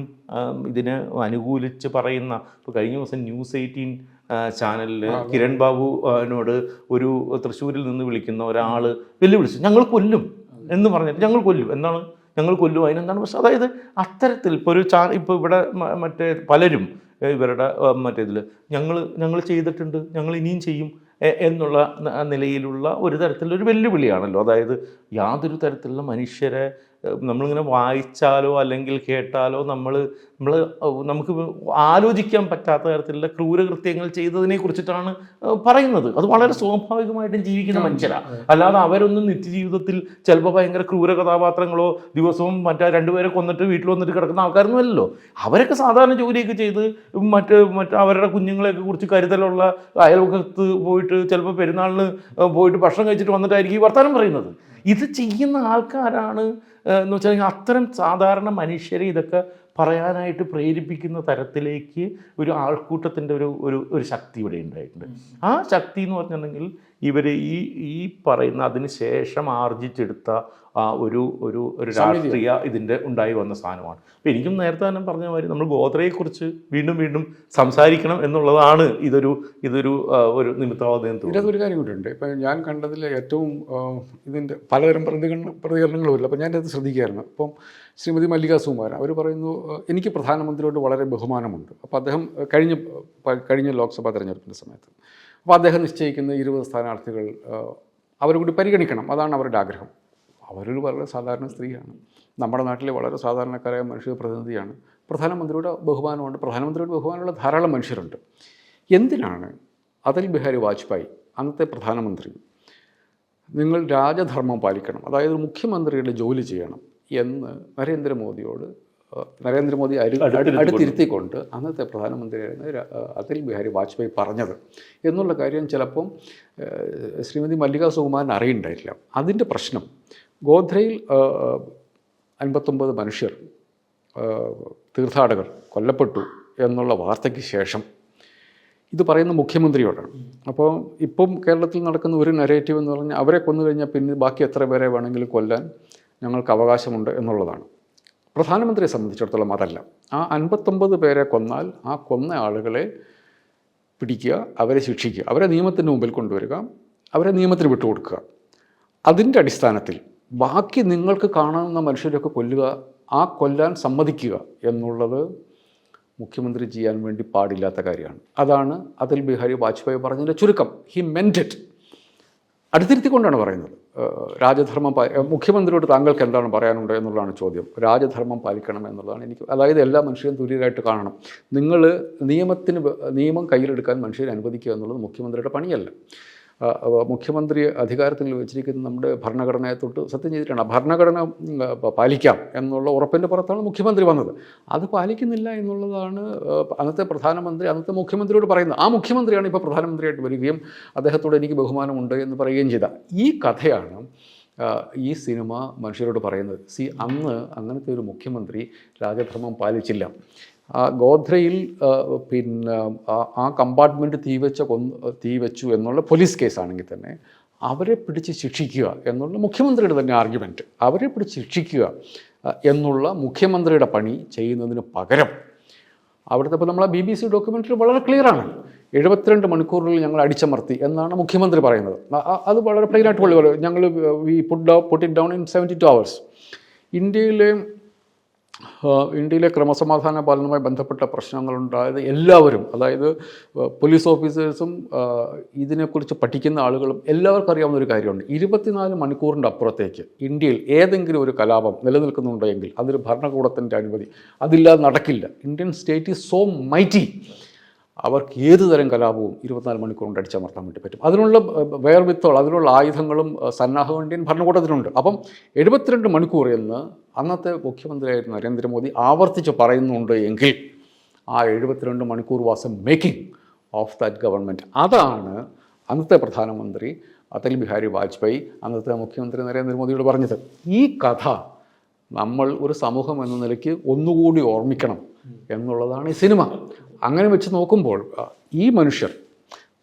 ഇതിനെ അനുകൂലിച്ച് പറയുന്ന ഇപ്പോൾ കഴിഞ്ഞ ദിവസം News 18 ചാനലിൽ കിരൺ ബാബുവിനോട് ഒരു തൃശ്ശൂരിൽ നിന്ന് വിളിക്കുന്ന ഒരാൾ വെല്ലുവിളിച്ചു, ഞങ്ങൾ കൊല്ലും എന്ന് പറഞ്ഞിട്ട് ഞങ്ങൾ കൊല്ലും എന്താണ് ഞങ്ങൾ കൊല്ലും അതിനെന്താണ് പ്രശ്നം? അതായത് അത്തരത്തിൽ ഇപ്പോൾ ഇപ്പോൾ ഇവിടെ മറ്റേ പലരും ഇവരുടെ മറ്റേതിൽ ഞങ്ങൾ ചെയ്തിട്ടുണ്ട്, ഞങ്ങൾ ഇനിയും ചെയ്യും എന്നുള്ള നിലയിലുള്ള ഒരു തരത്തിലൊരു വെല്ലുവിളിയാണല്ലോ. അതായത് യാതൊരു തരത്തിലുള്ള മനുഷ്യരെ നമ്മളിങ്ങനെ വായിച്ചാലോ അല്ലെങ്കിൽ കേട്ടാലോ നമുക്ക് ആലോചിക്കാൻ പറ്റാത്ത തരത്തിലുള്ള ക്രൂരകൃത്യങ്ങൾ ചെയ്തതിനെ കുറിച്ചിട്ടാണ് പറയുന്നത്. അത് വളരെ സ്വാഭാവികമായിട്ടും ജീവിക്കുന്ന മനുഷ്യരാണ്. അല്ലാതെ അവരൊന്നും നിത്യജീവിതത്തിൽ ചിലപ്പോൾ ഭയങ്കര ക്രൂര കഥാപാത്രങ്ങളോ ദിവസവും മറ്റേ 2 പേരെ കൊന്നിട്ട് വീട്ടിൽ വന്നിട്ട് കിടക്കുന്ന ആൾക്കാരൊന്നുമല്ലല്ലോ. അവരൊക്കെ സാധാരണ ജോലിയൊക്കെ ചെയ്ത് മറ്റ് അവരുടെ കുഞ്ഞുങ്ങളെയൊക്കെ കുറിച്ച് കരുതലുള്ള അയൽവക്കത്ത് പോയിട്ട് ചിലപ്പോൾ പെരുന്നാളിന് പോയിട്ട് ഭക്ഷണം കഴിച്ചിട്ട് വന്നിട്ടായിരിക്കും ഈ വർത്തമാനം പറയുന്നത്. ഇത് ചെയ്യുന്ന ആൾക്കാരാണ് എന്ന് വെച്ചാൽ അത്തരം സാധാരണ മനുഷ്യരെ ഇതൊക്കെ പറയാനായിട്ട് പ്രേരിപ്പിക്കുന്ന തരത്തിലേക്ക് ഒരു ആൾക്കൂട്ടത്തിൻ്റെ ഒരു ശക്തി ഇവിടെ ഉണ്ടായിട്ടുണ്ട്. ആ ശക്തി എന്ന് പറഞ്ഞിട്ടുണ്ടെങ്കിൽ ഇവർ ഈ പറയുന്ന അതിന് ശേഷം ആർജിച്ചെടുത്ത ഒരു രാഷ്ട്രീയ ഇതിൻ്റെ ഉണ്ടായി വന്ന സാധനമാണ്. അപ്പോൾ എനിക്കും നേരത്തെ തന്നെ പറഞ്ഞ മാതിരി നമ്മൾ ഗോത്രയെക്കുറിച്ച് വീണ്ടും വീണ്ടും സംസാരിക്കണം എന്നുള്ളതാണ് ഇതൊരു നിമിത്തമാകുന്നതെന്ന് തോന്നുന്നു. ഇതിനകത്ത് ഒരു കാര്യം കൂടിയുണ്ട്. ഇപ്പം ഞാൻ കണ്ടതിൽ ഏറ്റവും ഇതിൻ്റെ പലതരം പ്രതികരണങ്ങളുമില്ല. അപ്പം ഞാനത് ശ്രദ്ധിക്കുകയായിരുന്നു. ഇപ്പം ശ്രീമതി മല്ലിക സുകുമാരൻ അവർ പറയുന്നു, എനിക്ക് പ്രധാനമന്ത്രിയോട് വളരെ ബഹുമാനമുണ്ട്. അപ്പോൾ അദ്ദേഹം കഴിഞ്ഞ ലോക്സഭാ തെരഞ്ഞെടുപ്പിൻ്റെ സമയത്ത് അപ്പോൾ അദ്ദേഹം നിശ്ചയിക്കുന്ന 20 സ്ഥാനാർത്ഥികൾ അവർ കൂടി പരിഗണിക്കണം, അതാണ് അവരുടെ ആഗ്രഹം. അവരൊരു വളരെ സാധാരണ സ്ത്രീയാണ്, നമ്മുടെ നാട്ടിലെ വളരെ സാധാരണക്കാരായ മനുഷ്യ പ്രതിനിധിയാണ്. പ്രധാനമന്ത്രിയുടെ ബഹുമാനമുണ്ട്, പ്രധാനമന്ത്രിയുടെ ബഹുമാനമുള്ള ധാരാളം മനുഷ്യരുണ്ട്. എന്തിനാണ് അടൽ ബിഹാരി വാജ്പേയി അന്നത്തെ പ്രധാനമന്ത്രി നിങ്ങൾ രാജധർമ്മം പാലിക്കണം, അതായത് മുഖ്യമന്ത്രിയുടെ ജോലി ചെയ്യണം എന്ന് നരേന്ദ്രമോദി അടുത്തിരുത്തിക്കൊണ്ട് അന്നത്തെ പ്രധാനമന്ത്രിയായിരുന്ന അടൽ ബിഹാരി വാജ്പേയി പറഞ്ഞത് എന്നുള്ള കാര്യം ചിലപ്പം ശ്രീമതി മല്ലിക സുകുമാരൻ അറിയുണ്ടായിട്ടില്ല. അതിൻ്റെ പ്രശ്നം ഗോധ്രയിൽ 59 മനുഷ്യർ തീർത്ഥാടകർ കൊല്ലപ്പെട്ടു എന്നുള്ള വാർത്തയ്ക്ക് ശേഷം ഇത് പറയുന്ന മുഖ്യമന്ത്രിയോടാണ്. അപ്പോൾ ഇപ്പം കേരളത്തിൽ നടക്കുന്ന ഒരു നരേറ്റീവ് എന്ന് പറഞ്ഞാൽ അവരെ കൊന്നു കഴിഞ്ഞാൽ പിന്നെ ബാക്കി എത്ര പേരെ വേണമെങ്കിലും കൊല്ലാൻ ഞങ്ങൾക്ക് അവകാശമുണ്ട് എന്നുള്ളതാണ്. പ്രധാനമന്ത്രിയെ സംബന്ധിച്ചിടത്തോളം അതല്ല. ആ 59 പേരെ കൊന്നാൽ ആ കൊന്ന ആളുകളെ പിടിക്കുക, അവരെ ശിക്ഷിക്കുക, അവരെ നിയമത്തിന് മുമ്പിൽ കൊണ്ടുവരിക, അവരെ നിയമത്തിന് വിട്ടുകൊടുക്കുക. അതിൻ്റെ അടിസ്ഥാനത്തിൽ ബാക്കി നിങ്ങൾക്ക് കാണാവുന്ന മനുഷ്യരൊക്കെ കൊല്ലുക, ആ കൊല്ലാൻ സമ്മതിക്കുക എന്നുള്ളത് മുഖ്യമന്ത്രി ചെയ്യാൻ വേണ്ടി പാടില്ലാത്ത കാര്യമാണ്. അതാണ് അടൽ ബിഹാരി വാജ്പേയി പറഞ്ഞതിൻ്റെ ചുരുക്കം. He meant it. അടുത്തിരുത്തിക്കൊണ്ടാണ് പറയുന്നത്. രാജധർമ്മം മുഖ്യമന്ത്രിയോട് താങ്കൾക്ക് എന്താണ് പറയാനുണ്ട് എന്നുള്ളതാണ് ചോദ്യം. രാജധർമ്മം പാലിക്കണം എന്നുള്ളതാണ് എനിക്ക്, അതായത് എല്ലാ മനുഷ്യരും തുല്യരായിട്ട് കാണണം. നിയമം കയ്യിലെടുക്കാൻ മനുഷ്യരെ അനുവദിക്കുക എന്നുള്ളത് മുഖ്യമന്ത്രിയുടെ പണിയല്ല. മുഖ്യമന്ത്രി അധികാരത്തിൽ വെച്ചിരിക്കുന്ന നമ്മുടെ ഭരണഘടനയെ തൊട്ട് സത്യം ചെയ്തിട്ടാണ്. ഭരണഘടന പാലിക്കാം എന്നുള്ള ഉറപ്പിൻ്റെ പുറത്താണ് മുഖ്യമന്ത്രി വന്നത്. അത് പാലിക്കുന്നില്ല എന്നുള്ളതാണ് അന്നത്തെ പ്രധാനമന്ത്രി അന്നത്തെ മുഖ്യമന്ത്രിയോട് പറയുന്നത്. ആ മുഖ്യമന്ത്രിയാണ് ഇപ്പോൾ പ്രധാനമന്ത്രിയായിട്ട് വരികയും അദ്ദേഹത്തോട് എനിക്ക് ബഹുമാനമുണ്ട് എന്ന് പറയുകയും ചെയ്ത ഈ കഥയാണ് ഈ സിനിമ മനുഷ്യരോട് പറയുന്നത്. അന്ന് അങ്ങനത്തെ ഒരു മുഖ്യമന്ത്രി രാജധർമ്മം പാലിച്ചില്ല. ഗോധ്രയിൽ പിന്നെ ആ കമ്പാർട്ട്മെൻറ്റ് തീ വെച്ചു എന്നുള്ള പോലീസ് കേസാണെങ്കിൽ തന്നെ അവരെ പിടിച്ച് ശിക്ഷിക്കുക എന്നുള്ള മുഖ്യമന്ത്രിയുടെ തന്നെ ആർഗ്യുമെൻറ്റ്. അവരെ പിടിച്ച് ശിക്ഷിക്കുക എന്നുള്ള മുഖ്യമന്ത്രിയുടെ പണി ചെയ്യുന്നതിന് പകരം അവിടുത്തെ ഇപ്പോൾ നമ്മളെ BBC ഡോക്യുമെൻ്ററി വളരെ ക്ലിയറാണ്. 72 മണിക്കൂറിൽ ഞങ്ങൾ അടിച്ചമർത്തി എന്നാണ് മുഖ്യമന്ത്രി പറയുന്നത്. അത് വളരെ പ്ലെയിനായിട്ട് പുള്ളി പറയും, ഞങ്ങൾ put it down in 72 hours. ഇന്ത്യയിലെ ക്രമസമാധാന പാലനവുമായി ബന്ധപ്പെട്ട പ്രശ്നങ്ങളുണ്ടായത് എല്ലാവരും, അതായത് പോലീസ് ഓഫീസേഴ്സും ഇതിനെക്കുറിച്ച് പഠിക്കുന്ന ആളുകളും എല്ലാവർക്കും അറിയാവുന്ന ഒരു കാര്യമുണ്ട്. 24 മണിക്കൂറിൻ്റെ അപ്പുറത്തേക്ക് ഇന്ത്യയിൽ ഏതെങ്കിലും ഒരു കലാപം നിലനിൽക്കുന്നുണ്ടെങ്കിൽ അതൊരു ഭരണകൂടത്തിൻ്റെ അനുമതി അതില്ലാതെ നടക്കില്ല. Indian state is so mighty. അവർക്ക് ഏത് തരം കലാപവും 24 മണിക്കൂർ കൊണ്ട് അടിച്ചമർത്താൻ വേണ്ടി പറ്റും. അതിനുള്ള വേർവിത്തുകൾ, അതിനുള്ള ആയുധങ്ങളും സന്നാഹവും ഇന്ത്യൻ ഭരണകൂടത്തിനുണ്ട്. അപ്പം 72 മണിക്കൂർ എന്ന് അന്നത്തെ മുഖ്യമന്ത്രിയായിരുന്ന നരേന്ദ്രമോദി ആവർത്തിച്ച് പറയുന്നുണ്ട് എങ്കിൽ ആ 72 മണിക്കൂർ was A making of that government. അതാണ് അന്നത്തെ പ്രധാനമന്ത്രി അടൽ ബിഹാരി വാജ്പേയി അന്നത്തെ മുഖ്യമന്ത്രി നരേന്ദ്രമോദിയോട് പറഞ്ഞത്. ഈ കഥ നമ്മൾ ഒരു സമൂഹം എന്ന നിലയ്ക്ക് ഒന്നുകൂടി ഓർമ്മിക്കണം എന്നുള്ളതാണ് ഈ സിനിമ. അങ്ങനെ വെച്ച് നോക്കുമ്പോൾ ഈ മനുഷ്യർ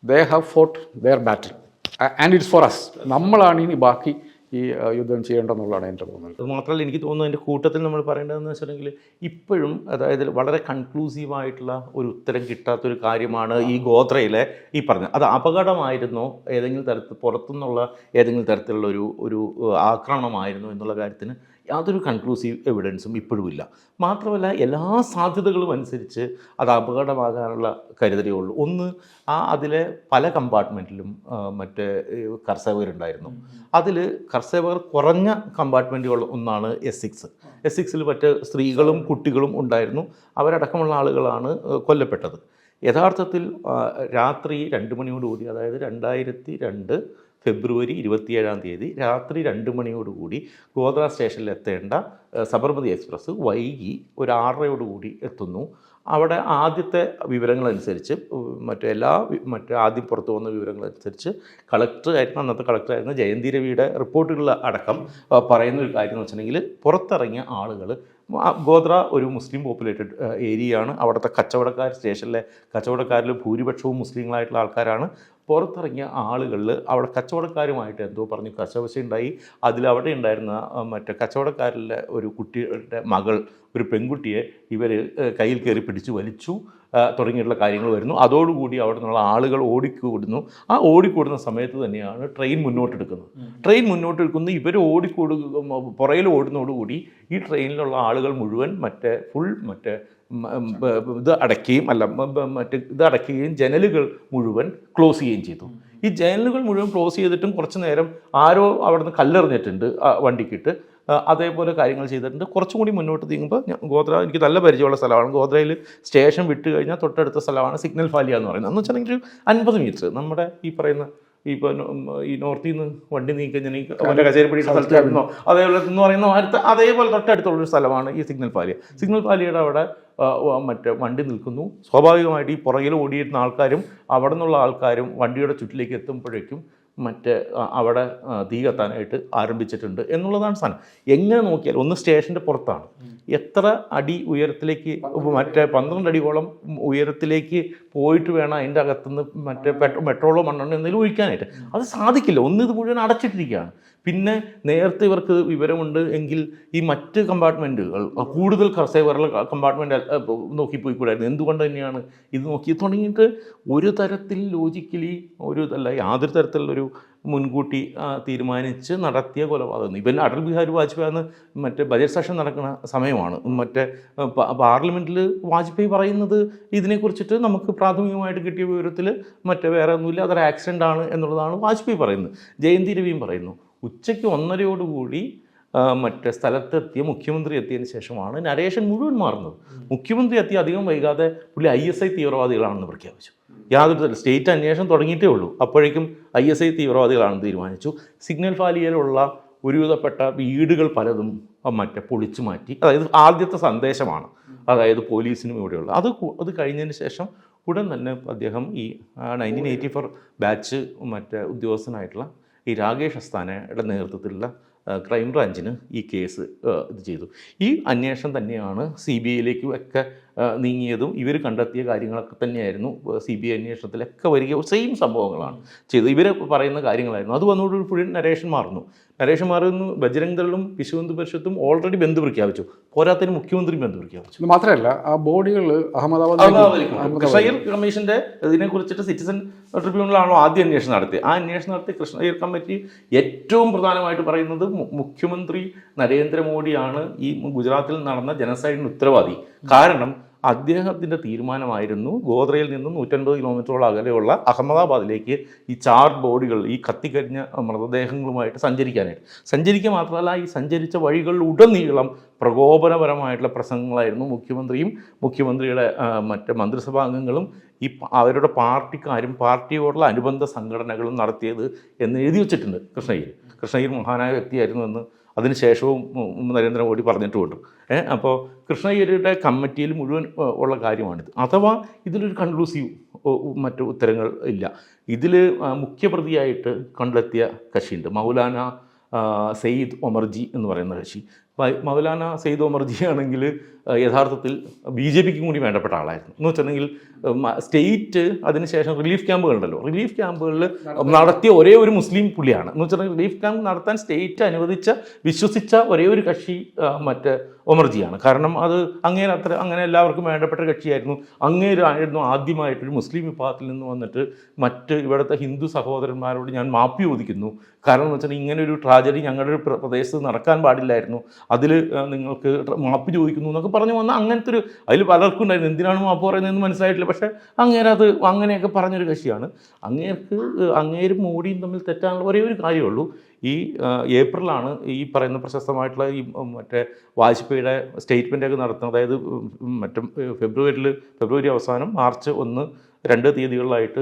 they have fought their battle and it's for us. നമ്മളാണ് ഇനി ബാക്കി ഈ യുദ്ധം ചെയ്യേണ്ടതെന്നുള്ളതാണ് എൻ്റെ തോന്നുന്നത്. അത് മാത്രമല്ല എനിക്ക് തോന്നുന്നു അതിൻ്റെ കൂട്ടത്തിൽ നമ്മൾ പറയേണ്ടതെന്ന് വെച്ചിട്ടുണ്ടെങ്കിൽ ഇപ്പോഴും അതായത് വളരെ കൺക്ലൂസീവായിട്ടുള്ള ഒരു ഉത്തരം കിട്ടാത്തൊരു കാര്യമാണ് ഈ ഗോത്രയിലെ ഈ പറഞ്ഞത്. അത് അപകടമായിരുന്നോ, ഏതെങ്കിലും തരത്തിൽ പുറത്തുനിന്നുള്ള ഏതെങ്കിലും തരത്തിലുള്ള ഒരു ആക്രമണമായിരുന്നോ എന്നുള്ള കാര്യത്തിന് യാതൊരു കൺക്ലൂസീവ് എവിഡൻസും ഇപ്പോഴും ഇല്ല. മാത്രമല്ല എല്ലാ സാധ്യതകളും അനുസരിച്ച് അത് അപകടമാകാനുള്ള കരുതലേ ഉള്ളൂ. ഒന്ന്, അതിലെ പല കമ്പാർട്ട്മെൻറ്റിലും മറ്റേ കർഷകരുണ്ടായിരുന്നു. അതിൽ കർഷകർ കുറഞ്ഞ കമ്പാർട്ട്മെൻറ്റുകൾ ഒന്നാണ് S6. മറ്റ് സ്ത്രീകളും കുട്ടികളും ഉണ്ടായിരുന്നു. അവരടക്കമുള്ള ആളുകളാണ് കൊല്ലപ്പെട്ടത്. യഥാർത്ഥത്തിൽ രാത്രി 2 മണിയോടുകൂടി, അതായത് 2002 ഫെബ്രുവരി 27 രാത്രി 2 മണിയോടുകൂടി ഗോദ്ര സ്റ്റേഷനിൽ എത്തേണ്ട സബർമതി എക്സ്പ്രസ് വൈകി ഒരു 6:30 എത്തുന്നു. അവിടെ ആദ്യത്തെ വിവരങ്ങളനുസരിച്ച് ആദ്യം പുറത്തു വന്ന വിവരങ്ങളനുസരിച്ച് അന്നത്തെ കളക്ടറായിരുന്ന ജയന്തി രവിയുടെ റിപ്പോർട്ടുകൾ അടക്കം പറയുന്ന ഒരു കാര്യം എന്ന് വെച്ചിട്ടുണ്ടെങ്കിൽ പുറത്തിറങ്ങിയ ആളുകൾ, ഗോദ്ര ഒരു മുസ്ലിം പോപ്പുലേറ്റഡ് ഏരിയയാണ്. അവിടുത്തെ സ്റ്റേഷനിലെ കച്ചവടക്കാരിൽ ഭൂരിപക്ഷവും മുസ്ലിങ്ങളായിട്ടുള്ള ആൾക്കാരാണ്. പുറത്തിറങ്ങിയ ആളുകളിൽ അവിടെ കച്ചവടക്കാരുമായിട്ട് എന്തോ പറഞ്ഞ് കശവശയുണ്ടായി. അവിടെ ഉണ്ടായിരുന്ന കച്ചവടക്കാരിലെ ഒരു കുട്ടിയുടെ മകൾ, ഒരു പെൺകുട്ടിയെ ഇവർ കയ്യിൽ കയറി പിടിച്ചു വലിച്ചു തുടങ്ങിയിട്ടുള്ള കാര്യങ്ങൾ വരുന്നു. അതോടുകൂടി അവിടെ നിന്നുള്ള ആളുകൾ ഓടിക്കൂടുന്നു. ആ ഓടിക്കൂടുന്ന സമയത്ത് തന്നെയാണ് ട്രെയിൻ മുന്നോട്ടെടുക്കുന്നത്. ഇവർ പുറയിൽ ഓടുന്നതോടുകൂടി ഈ ട്രെയിനിലുള്ള ആളുകൾ മുഴുവൻ ഫുൾ ഇത് അടയ്ക്കുകയും ഇത് അടയ്ക്കുകയും ജനലുകൾ മുഴുവൻ ക്ലോസ് ചെയ്യുകയും ചെയ്തു. ഈ ജനലുകൾ മുഴുവൻ ക്ലോസ് ചെയ്തിട്ടും കുറച്ച് നേരം ആരോ അവിടെ നിന്ന് കല്ലെറിഞ്ഞിട്ടുണ്ട് വണ്ടിക്കിട്ട്, അതേപോലെ കാര്യങ്ങൾ ചെയ്തിട്ടുണ്ട്. കുറച്ചും കൂടി മുന്നോട്ട് നീങ്ങുമ്പോൾ ഗോത്ര എനിക്ക് നല്ല പരിചയമുള്ള സ്ഥലമാണ്. ഗോത്രയിൽ സ്റ്റേഷൻ വിട്ട് കഴിഞ്ഞാൽ തൊട്ടടുത്ത സ്ഥലമാണ് സിഗ്നൽ ഫാലിയ എന്ന് പറയുന്നത്. എന്ന് വെച്ചിട്ടുണ്ടെങ്കിൽ ഒരു 50 മീറ്റർ നമ്മുടെ ഈ പറയുന്ന ഈ നോർത്തിൽ നിന്ന് വണ്ടി നീക്കഞ്ഞ അവൻ്റെ കച്ചേരിപ്പടിയുടെ സ്ഥലത്തായിരുന്നോ അതേപോലെ എന്ന് പറയുന്ന അതേപോലെ തൊട്ടടുത്തുള്ളൊരു സ്ഥലമാണ് ഈ സിഗ്നൽ പാലിയ. സിഗ്നൽ പാലിയയുടെ അവിടെ വണ്ടി നിൽക്കുന്നു. സ്വാഭാവികമായിട്ട് ഈ പുറകിൽ ഓടിയിരുന്ന ആൾക്കാരും അവിടെ നിന്നുള്ള ആൾക്കാരും വണ്ടിയുടെ ചുറ്റിലേക്ക് എത്തുമ്പോഴേക്കും അവിടെ തീ കത്താനായിട്ട് ആരംഭിച്ചിട്ടുണ്ട് എന്നുള്ളതാണ് സാധനം. എങ്ങനെ നോക്കിയാൽ ഒന്ന് സ്റ്റേഷൻ്റെ പുറത്താണ്, എത്ര അടി ഉയരത്തിലേക്ക് 12 അടിയോളം ഉയരത്തിലേക്ക് പോയിട്ട് വേണം അതിൻ്റെ അകത്തുനിന്ന് പെട്രോളോ മണ്ണെണ്ണോ എന്തെങ്കിലും ഒഴിക്കാനായിട്ട്. അത് സാധിക്കില്ല. ഇത് മുഴുവൻ അടച്ചിട്ടിരിക്കുകയാണ്. പിന്നെ നേരത്തെ ഇവർക്ക് വിവരമുണ്ട് എങ്കിൽ ഈ മറ്റ് കമ്പാർട്ട്മെൻറ്റുകൾ കൂടുതൽ സേവറുള്ള കമ്പാർട്ട്മെൻറ്റ് നോക്കിപ്പോയിക്കൂടായിരുന്നു. എന്തുകൊണ്ട് തന്നെയാണ് ഇത് നോക്കി തുടങ്ങിയിട്ട് ഒരു തരത്തിൽ ലോജിക്കലി യാതൊരു തരത്തിലുള്ളൊരു മുൻകൂട്ടി തീരുമാനിച്ച് നടത്തിയ കൊലപാതകം. ഇവൻ അടൽ ബിഹാരി വാജ്പേയി അന്ന് ബജറ്റ് സെഷൻ നടക്കുന്ന സമയമാണ്. പാർലമെൻറ്റിൽ വാജ്പേയി പറയുന്നത് ഇതിനെക്കുറിച്ചിട്ട് നമുക്ക് പ്രാഥമികമായിട്ട് കിട്ടിയ വിവരത്തിൽ വേറെ ഒന്നുമില്ല, അതൊരു ആക്സിഡൻ്റ് ആണ് എന്നുള്ളതാണ് വാജ്പേയി പറയുന്നത്. ജയന്തി രവിയും പറയുന്നു. ഉച്ചയ്ക്ക് 1:30 സ്ഥലത്തെത്തിയ മുഖ്യമന്ത്രി എത്തിയതിന് ശേഷമാണ് നരേഷൻ മുഴുവൻ മാറുന്നത്. മുഖ്യമന്ത്രി എത്തി അധികം വൈകാതെ പുള്ളി ISI തീവ്രവാദികളാണെന്ന് പ്രഖ്യാപിച്ചു. യാതൊരു തരം സ്റ്റേറ്റ് അന്വേഷണം തുടങ്ങിയിട്ടേ ഉള്ളൂ. അപ്പോഴേക്കും ISI തീവ്രവാദികളാണെന്ന് തീരുമാനിച്ചു. സിഗ്നൽ ഫാലിയയിലുള്ള ഒരുവിധപ്പെട്ട വീടുകൾ പലതും പൊളിച്ചു മാറ്റി. അതായത് ആദ്യത്തെ സന്ദേശമാണ്, അതായത് പോലീസിനും ഇവിടെയുള്ള അത് കഴിഞ്ഞതിന് ശേഷം ഉടൻ തന്നെ അദ്ദേഹം ഈ 1984 ബാച്ച് ഉദ്യോഗസ്ഥനായിട്ടുള്ള ഈ രാകേഷ് അസ്താനയുടെ നേതൃത്വത്തിലുള്ള ക്രൈംബ്രാഞ്ചിന് ഈ കേസ് ഇത് ചെയ്തു. ഈ അന്വേഷണം തന്നെയാണ് CBIയിലേക്കും ഒക്കെ നീങ്ങിയതും ഇവർ കണ്ടെത്തിയ കാര്യങ്ങളൊക്കെ തന്നെയായിരുന്നു CBI അന്വേഷണത്തിലൊക്കെ വരിക. സെയിം സംഭവങ്ങളാണ് ചെയ്തത്. ഇവർ പറയുന്ന കാര്യങ്ങളായിരുന്നു. അത് വന്നതോടുകൂടി ഫുൾ നരേഷൻ മാറുന്നു. ബജരംഗ് ദളും വിശ്വ ഹിന്ദു പരിഷത്തും ഓൾറെഡി ബന്ധു പ്രഖ്യാപിച്ചു. പോരാത്തതിന് മുഖ്യമന്ത്രി ബന്ധു പ്രഖ്യാപിച്ചു. ഇത് മാത്രമല്ല, ആ ബോഡികൾ കൃഷ്ണയ്യർ കമ്മീഷൻ്റെ ഇതിനെക്കുറിച്ചിട്ട് സിറ്റിസൺ ട്രിബ്യൂണലാണോ ആദ്യം അന്വേഷണം നടത്തിയത്. ആ അന്വേഷണം നടത്തിയ കൃഷ്ണയ്യർ കമ്മിറ്റി ഏറ്റവും പ്രധാനമായിട്ട് പറയുന്നത് മുഖ്യമന്ത്രി നരേന്ദ്രമോദിയാണ് ഈ ഗുജറാത്തിൽ നടന്ന ജനസൈഡിന് ഉത്തരവാദി. കാരണം അദ്ദേഹത്തിൻ്റെ തീരുമാനമായിരുന്നു ഗോദ്രയിൽ നിന്നും 150 കിലോമീറ്ററോളം അകലെയുള്ള അഹമ്മദാബാദിലേക്ക് ഈ ചാർഡ് ബോഡികൾ, ഈ കത്തിക്കരിഞ്ഞ മൃതദേഹങ്ങളുമായിട്ട് സഞ്ചരിക്കുക മാത്രമല്ല, ഈ സഞ്ചരിച്ച വഴികളിലുടനീളം പ്രകോപനപരമായിട്ടുള്ള പ്രസംഗങ്ങളായിരുന്നു മുഖ്യമന്ത്രിയുടെ മന്ത്രിസഭാ അംഗങ്ങളും അവരുടെ പാർട്ടിക്കാരും പാർട്ടിയോടുള്ള അനുബന്ധ സംഘടനകളും നടത്തിയത് എന്ന് എഴുതി വച്ചിട്ടുണ്ട്. കൃഷ്ണയ്യർ മഹാനായ വ്യക്തിയായിരുന്നു എന്ന് അതിനുശേഷവും നരേന്ദ്രമോദി പറഞ്ഞിട്ടുമുണ്ട്. അപ്പോൾ കൃഷ്ണയ്യരുടെ കമ്മിറ്റിയിൽ മുഴുവൻ ഉള്ള കാര്യമാണിത്. അഥവാ ഇതിലൊരു കൺക്ലൂസീവ് ഉത്തരങ്ങൾ ഇല്ല. ഇതിൽ മുഖ്യപ്രതിയായിട്ട് കണ്ടെത്തിയ കക്ഷിയുണ്ട്, മൗലാന സയ്യിദ് ഒമർജി എന്ന് പറയുന്ന കക്ഷി. മൗലാന സയ്യിദ് ഒമർജി ആണെങ്കിൽ യഥാർത്ഥത്തിൽ BJPക്കും കൂടി വേണ്ടപ്പെട്ട ആളായിരുന്നു. എന്ന് വെച്ചിട്ടുണ്ടെങ്കിൽ സ്റ്റേറ്റ് അതിനുശേഷം റിലീഫ് ക്യാമ്പുകളുണ്ടല്ലോ, റിലീഫ് ക്യാമ്പുകളിൽ നടത്തിയ ഒരേ ഒരു മുസ്ലിം പുള്ളിയാണ്. എന്ന് വെച്ചിട്ടുണ്ടെങ്കിൽ റിലീഫ് ക്യാമ്പ് നടത്താൻ സ്റ്റേറ്റ് വിശ്വസിച്ച ഒരേ ഒരു കക്ഷി ഒമർജിയാണ്. കാരണം അത് അങ്ങനെ എല്ലാവർക്കും വേണ്ടപ്പെട്ട കക്ഷിയായിരുന്നു. അങ്ങേരായിരുന്നു ആദ്യമായിട്ടൊരു മുസ്ലിം വിഭാഗത്തിൽ നിന്ന് വന്നിട്ട് ഇവിടുത്തെ ഹിന്ദു സഹോദരന്മാരോട് ഞാൻ മാപ്പ് ചോദിക്കുന്നു. കാരണം എന്ന് വെച്ചാൽ ഇങ്ങനെ ഒരു ട്രാജഡി ഞങ്ങളുടെ ഒരു പ്രദേശത്ത് നടക്കാൻ പാടില്ലായിരുന്നു, അതിൽ നിങ്ങൾക്ക് മാപ്പ് ചോദിക്കുന്നു എന്നൊക്കെ പറഞ്ഞു വന്ന അങ്ങനത്തെ ഒരു അതിൽ പലർക്കും ഉണ്ടായിരുന്നു. എന്തിനാണ് മാപ്പ് പറയുന്നതെന്ന് മനസ്സിലായിട്ടില്ല. പക്ഷേ അങ്ങനെയൊക്കെ പറഞ്ഞൊരു കക്ഷിയാണ്. അങ്ങേരും മോഡിയും തമ്മിൽ തെറ്റാനുള്ള ഒരേ ഒരു കാര്യമുള്ളൂ. ഈ ഏപ്രിലാണ് ഈ പറയുന്ന പ്രശസ്തമായിട്ടുള്ള ഈ വാജ്പേയിയുടെ സ്റ്റേറ്റ്മെൻറ്റൊക്കെ നടത്തുന്നത്. അതായത് ഫെബ്രുവരി അവസാനം മാർച്ച് 1, 2 തീയതികളിലായിട്ട്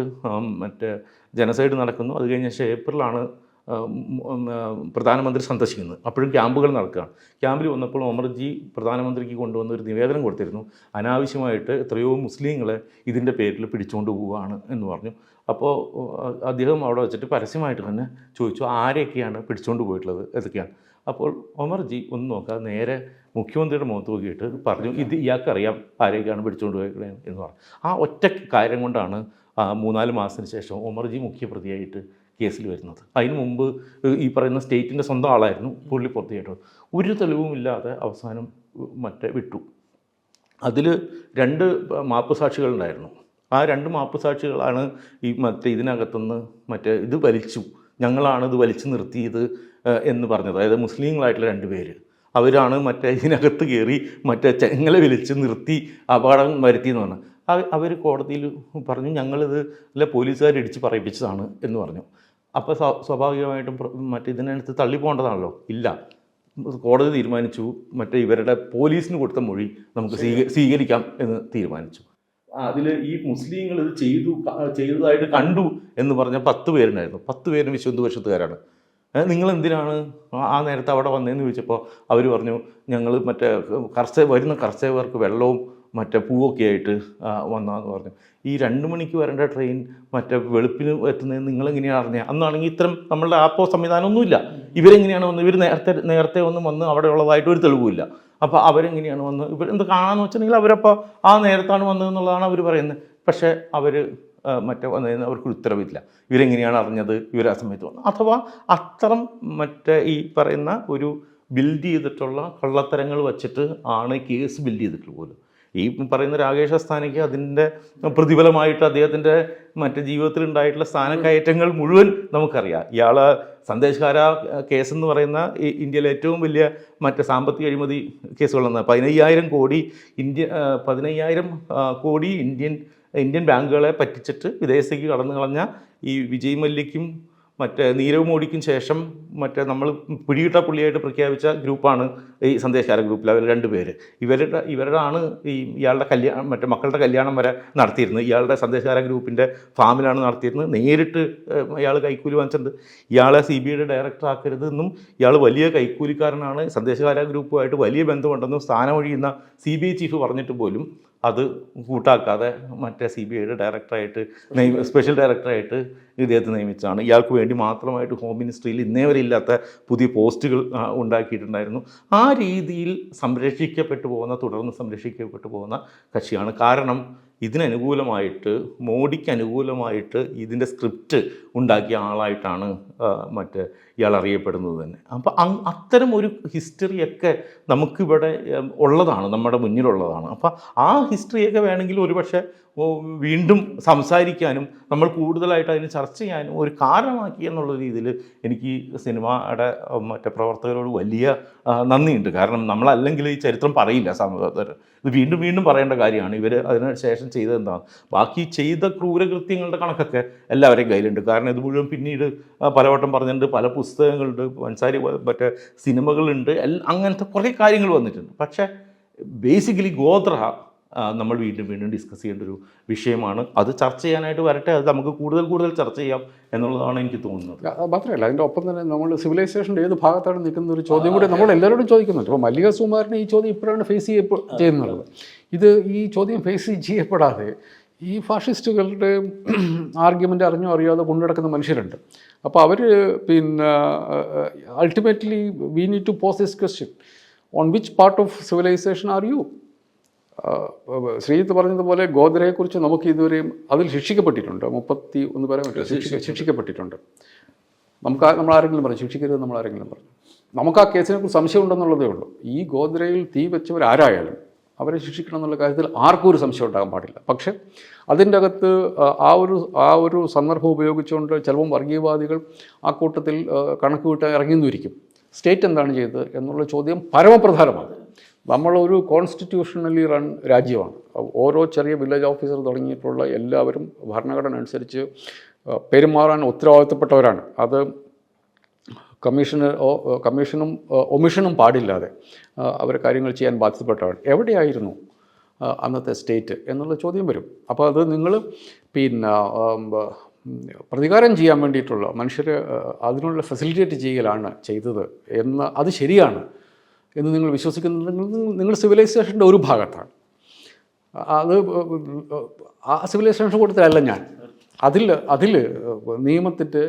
ജനസൈഡ് നടക്കുന്നു. അത് കഴിഞ്ഞ ശേഷം ഏപ്രിലാണ് പ്രധാനമന്ത്രി സന്ദർശിക്കുന്നത്. അപ്പോഴും ക്യാമ്പുകൾ നടക്കുകയാണ്. ക്യാമ്പിൽ വന്നപ്പോൾ ഒമർജി പ്രധാനമന്ത്രിക്ക് കൊണ്ടുവന്ന ഒരു നിവേദനം കൊടുത്തിരുന്നു. അനാവശ്യമായിട്ട് എത്രയോ മുസ്ലിങ്ങളെ ഇതിൻ്റെ പേരിൽ പിടിച്ചുകൊണ്ട് പോവുകയാണ് എന്ന് പറഞ്ഞു. അപ്പോൾ അദ്ദേഹം അവിടെ വെച്ചിട്ട് പരസ്യമായിട്ട് തന്നെ ചോദിച്ചു, ആരെയൊക്കെയാണ് പിടിച്ചുകൊണ്ട് പോയിട്ടുള്ളത്, ഏതൊക്കെയാണ്. അപ്പോൾ ഒമർജി ഒന്നും നോക്കാതെ നേരെ മുഖ്യമന്ത്രിയുടെ മുഖത്ത് നോക്കിയിട്ട് പറഞ്ഞു, ഇത് ഇയാൾക്കറിയാം ആരെയൊക്കെയാണ് പിടിച്ചുകൊണ്ട് പോയത് എന്ന് പറഞ്ഞു. ആ ഒറ്റ കാര്യം കൊണ്ടാണ് 3-4 മാസത്തിന് ശേഷം ഒമർജി മുഖ്യപ്രതിയായിട്ട് കേസിൽ വരുന്നത്. അതിന് മുമ്പ് ഈ പറയുന്ന സ്റ്റേറ്റിൻ്റെ സ്വന്തം ആളായിരുന്നു പുള്ളി പുറത്തിയായിട്ട്. ഒരു തെളിവുമില്ലാതെ അവസാനം വിട്ടു. അതിൽ 2 മാപ്പുസാക്ഷികളുണ്ടായിരുന്നു. ആ 2 മാപ്പുസാക്ഷികളാണ് ഈ ഇതിനകത്തുനിന്ന് ഇത് ഞങ്ങളാണ് ഇത് വലിച്ചു നിർത്തിയത് എന്ന് പറഞ്ഞത്. അതായത് മുസ്ലിങ്ങളായിട്ടുള്ള 2 പേര്. അവരാണ് മറ്റേ ഇതിനകത്ത് കയറി മറ്റേ ചെങ്ങല വലിച്ച് നിർത്തി അപകടം വരുത്തിയെന്ന് പറഞ്ഞു. അവർ കോടതിയിൽ പറഞ്ഞു ഞങ്ങളിത് അല്ല പോലീസുകാർ ഇടിച്ച് പറയിപ്പിച്ചതാണ് എന്ന് പറഞ്ഞു. അപ്പോൾ സ്വാഭാവികമായിട്ടും മറ്റേ ഇതിനടുത്ത് തള്ളിപ്പോകേണ്ടതാണല്ലോ. ഇല്ല, കോടതി തീരുമാനിച്ചു മറ്റേ ഇവരുടെ പോലീസിന് കൊടുത്ത മൊഴി നമുക്ക് സ്വീകരിക്കാം എന്ന് തീരുമാനിച്ചു. അതിൽ ഈ മുസ്ലിങ്ങൾ ഇത് ചെയ്തതായിട്ട് കണ്ടു എന്ന് പറഞ്ഞ 10 പേരുണ്ടായിരുന്നു. 10 പേരും വിശ്വന്തുപക്ഷത്തുകാരാണ്. നിങ്ങൾ എന്തിനാണ് ആ നേരത്തെ അവിടെ വന്നതെന്ന് ചോദിച്ചപ്പോൾ അവർ പറഞ്ഞു ഞങ്ങൾ മറ്റേ വരുന്ന കർഷകർക്ക് വെള്ളവും മറ്റേ പൂവൊക്കെ ആയിട്ട് വന്നതെന്ന് പറഞ്ഞു. ഈ 2 മണിക്ക് വരേണ്ട ട്രെയിൻ മറ്റേ വെളുപ്പിന് എത്തുന്നത് നിങ്ങളെങ്ങനെയാണ് അറിഞ്ഞത്? അന്നാണെങ്കിൽ ഇത്തരം നമ്മളുടെ ആപ്പോ സംവിധാനമൊന്നുമില്ല. ഇവരെങ്ങനെയാണ് വന്നത്? ഇവർ നേരത്തെ ഒന്നും വന്ന് അവിടെ ഉള്ളതായിട്ട് ഒരു തെളിവുമില്ല. അപ്പോൾ അവരെങ്ങനെയാണ് വന്നത്? ഇവരെന്ത് കാണാമെന്ന് വെച്ചിട്ടുണ്ടെങ്കിൽ അവരപ്പോൾ ആ നേരത്താണ് വന്നതെന്നുള്ളതാണ് അവർ പറയുന്നത്. പക്ഷേ അവർ മറ്റേ വന്നതിന് അവർക്ക് ഉത്തരവില്ല. ഇവരെങ്ങനെയാണ് അറിഞ്ഞത്? ഇവർ ആ സമയത്ത് വന്നു. അഥവാ അത്തരം മറ്റേ ഈ പറയുന്ന ഒരു ബിൽഡ് ചെയ്തിട്ടുള്ള കള്ളത്തരങ്ങൾ വച്ചിട്ട് ആണ് കേസ് ബിൽഡ് ചെയ്തിട്ടുള്ളത് പോലും. ഈ പറയുന്ന രാകേഷ് അസ്താനയ്ക്ക് അതിൻ്റെ പ്രതിഫലമായിട്ട് അദ്ദേഹത്തിൻ്റെ മറ്റു ജീവിതത്തിൽ ഉണ്ടായിട്ടുള്ള സ്ഥാനക്കയറ്റങ്ങൾ മുഴുവൻ നമുക്കറിയാം. ഇയാൾ സന്ദേശകാര കേസെന്ന് പറയുന്ന ഇന്ത്യയിലെ ഏറ്റവും വലിയ മറ്റ് സാമ്പത്തിക അഴിമതി കേസുകളെന്ന് 15,000 കോടി ഇന്ത്യൻ ബാങ്കുകളെ പറ്റിച്ചിട്ട് വിദേശത്തേക്ക് കടന്നു കളഞ്ഞ ഈ വിജയ് മല്യയ്ക്കും മറ്റേ നീരവ് മോഡിക്കും ശേഷം മറ്റേ നമ്മൾ പിടികിട്ട പുള്ളിയായിട്ട് പ്രഖ്യാപിച്ച ഗ്രൂപ്പാണ് ഈ സന്ദേശകാര ഗ്രൂപ്പിൽ. അവർ 2 പേര് ഇവരുടെയാണ് ഇയാളുടെ മറ്റേ മക്കളുടെ കല്യാണം വരെ നടത്തിയിരുന്നത്. ഇയാളുടെ സന്ദേശകാര ഗ്രൂപ്പിൻ്റെ ഫാമിലാണ് നടത്തിയിരുന്നത്. നേരിട്ട് ഇയാൾ കൈക്കൂലി വാങ്ങിച്ചിട്ടുണ്ട്. ഇയാളെ CBI ഡയറക്ടർ ആക്കരുതെന്നും ഇയാൾ വലിയ കൈക്കൂലിക്കാരനാണ്, സന്ദേശകാര ഗ്രൂപ്പുമായിട്ട് വലിയ ബന്ധമുണ്ടെന്നും സ്ഥാനമൊഴിയുന്ന CBI ചീഫ് പറഞ്ഞിട്ട് പോലും അത് കൂട്ടാക്കാതെ മറ്റേ CBI ഡയറക്ടറായിട്ട് സ്പെഷ്യൽ ഡയറക്ടറായിട്ട് ഇദ്ദേഹത്തെ നിയമിച്ചാണ്. ഇയാൾക്ക് വേണ്ടി മാത്രമായിട്ട് ഹോം മിനിസ്ട്രിയിൽ ഇന്നേ വരെ ഇല്ലാത്ത പുതിയ പോസ്റ്റുകൾ ഉണ്ടാക്കിയിട്ടുണ്ടായിരുന്നു. ആ രീതിയിൽ തുടർന്ന് സംരക്ഷിക്കപ്പെട്ടു പോകുന്ന കക്ഷിയാണ്. കാരണം ഇതിനനുകൂലമായിട്ട്, മോഡിക്ക് അനുകൂലമായിട്ട് ഇതിൻ്റെ സ്ക്രിപ്റ്റ് ഉണ്ടാക്കിയ ആളായിട്ടാണ് മറ്റേ ഇയാൾ അറിയപ്പെടുന്നത് തന്നെ. അപ്പോൾ അത്തരം ഒരു ഹിസ്റ്ററിയൊക്കെ നമുക്കിവിടെ ഉള്ളതാണ്, നമ്മുടെ മുന്നിലുള്ളതാണ്. അപ്പോൾ ആ ഹിസ്റ്ററിയൊക്കെ വേണമെങ്കിൽ ഒരുപക്ഷെ വീണ്ടും സംസാരിക്കാനും നമ്മൾ കൂടുതലായിട്ട് അതിന് ചർച്ച ചെയ്യാനും ഒരു കാരണമാക്കി എന്നുള്ള രീതിയിൽ എനിക്ക് സിനിമയുടെ മറ്റേ പ്രവർത്തകരോട് വലിയ നന്ദിയുണ്ട്. കാരണം നമ്മളല്ലെങ്കിൽ ഈ ചരിത്രം പറയില്ല. ഇത് വീണ്ടും വീണ്ടും പറയേണ്ട കാര്യമാണ്. ഇവർ അതിന് ശേഷം ചെയ്തത് എന്താണ്, ബാക്കി ചെയ്ത ക്രൂരകൃത്യങ്ങളുടെ കണക്കൊക്കെ എല്ലാവരെയും കയ്യിലുണ്ട്. കാരണം ഇത് മുഴുവൻ പിന്നീട് പലവട്ടം പറഞ്ഞിട്ടുണ്ട്, പല പുസ്തകങ്ങളുണ്ട്, അൻസാരി മറ്റേ സിനിമകളുണ്ട്, അങ്ങനത്തെ കുറേ കാര്യങ്ങൾ വന്നിട്ടുണ്ട്. പക്ഷേ ബേസിക്കലി ഗോത്ര നമ്മൾ വീണ്ടും ഡിസ്കസ് ചെയ്യേണ്ട ഒരു വിഷയമാണ്. അത് ചർച്ച ചെയ്യാനായിട്ട് വരട്ടെ, അത് നമുക്ക് കൂടുതൽ ചർച്ച ചെയ്യാം എന്നുള്ളതാണ് എനിക്ക് തോന്നുന്നത്. മാത്രമല്ല അതിൻ്റെ ഒപ്പം തന്നെ നമ്മൾ സിവിലൈസേഷൻ്റെ ഏത് ഭാഗത്താണ് നിൽക്കുന്ന ഒരു ചോദ്യം കൂടി നമ്മൾ എല്ലാവരോടും ചോദിക്കുന്നുണ്ട്. ഇപ്പോൾ മല്ലിക സുകുമാരനെ ഈ ചോദ്യം ഇപ്പോഴാണ് ഫേസ് ചെയ്യുന്നത്. ഈ ചോദ്യം ഫേസ് ചെയ്യപ്പെടാതെ ഈ ഫാഷിസ്റ്റുകളുടെ ആർഗ്യുമെൻ്റ് അറിഞ്ഞോ അറിയാതെ കൊണ്ടുനടക്കുന്ന മനുഷ്യരുണ്ട്. അപ്പോൾ അവർ ultimately we need to pose this question: on which part of civilisation are you? Sreejith പറഞ്ഞതുപോലെ ഗോദ്രയെക്കുറിച്ച് നമുക്ക് ഇതുവരെയും അതിൽ ശിക്ഷിക്കപ്പെട്ടിട്ടുണ്ട്. 31 പേരെ ശിക്ഷിക്കപ്പെട്ടിട്ടുണ്ട്. നമ്മൾ ആരെങ്കിലും പറഞ്ഞു ശിക്ഷിക്കരുത്? നമ്മൾ ആരെങ്കിലും പറഞ്ഞു? നമുക്ക് ആ കേസിനെക്കുറിച്ച് സംശയം ഉണ്ടെന്നുള്ളതേ ഉള്ളൂ. ഈ ഗോദ്രയിൽ തീ വെച്ചവർ ആരായാലും അവരെ ശിക്ഷിക്കണം എന്നുള്ള കാര്യത്തിൽ ആർക്കും ഒരു സംശയം ഉണ്ടാകാൻ പാടില്ല. പക്ഷേ അതിൻ്റെ അകത്ത് ആ ഒരു സന്ദർഭം ഉപയോഗിച്ചുകൊണ്ട് ചിലപ്പം വർഗീയവാദികൾ ആ കൂട്ടത്തിൽ കണക്ക് കൂട്ടാൻ ഇറങ്ങിയെന്നിരിക്കും. സ്റ്റേറ്റ് എന്താണ് ചെയ്തത് എന്നുള്ള ചോദ്യം പരമപ്രധാനമാണ്. നമ്മളൊരു കോൺസ്റ്റിറ്റ്യൂഷണലി റൺ രാജ്യമാണ്. ഓരോ ചെറിയ വില്ലേജ് ഓഫീസർ തുടങ്ങിയിട്ടുള്ള എല്ലാവരും ഭരണഘടന അനുസരിച്ച് പെരുമാറാൻ ഉത്തരവാദിത്തപ്പെട്ടവരാണ്. അത് കമ്മീഷനും ഒമിഷനും പാടില്ലാതെ അവർ കാര്യങ്ങൾ ചെയ്യാൻ ബാധ്യതപ്പെട്ടവരാണ്. എവിടെയായിരുന്നു അന്നത്തെ സ്റ്റേറ്റ് എന്നുള്ള ചോദ്യം വരും. അപ്പോൾ അത് നിങ്ങൾ പ്രതികാരം ചെയ്യാൻ വേണ്ടിയിട്ടുള്ള മനുഷ്യരെ അതിനുള്ള ഫെസിലിറ്റേറ്റ് ചെയ്യലാണ് ചെയ്തത് അത് ശരിയാണ് എന്ന് നിങ്ങൾ വിശ്വസിക്കുന്നുണ്ടെങ്കിൽ നിങ്ങൾ സിവിലൈസേഷൻ്റെ ഒരു ഭാഗത്താണ്. അത് ആ സിവിലൈസേഷൻ കൂട്ടത്തിലല്ല ഞാൻ. അതിൽ നിയമത്തിൻ്റെ,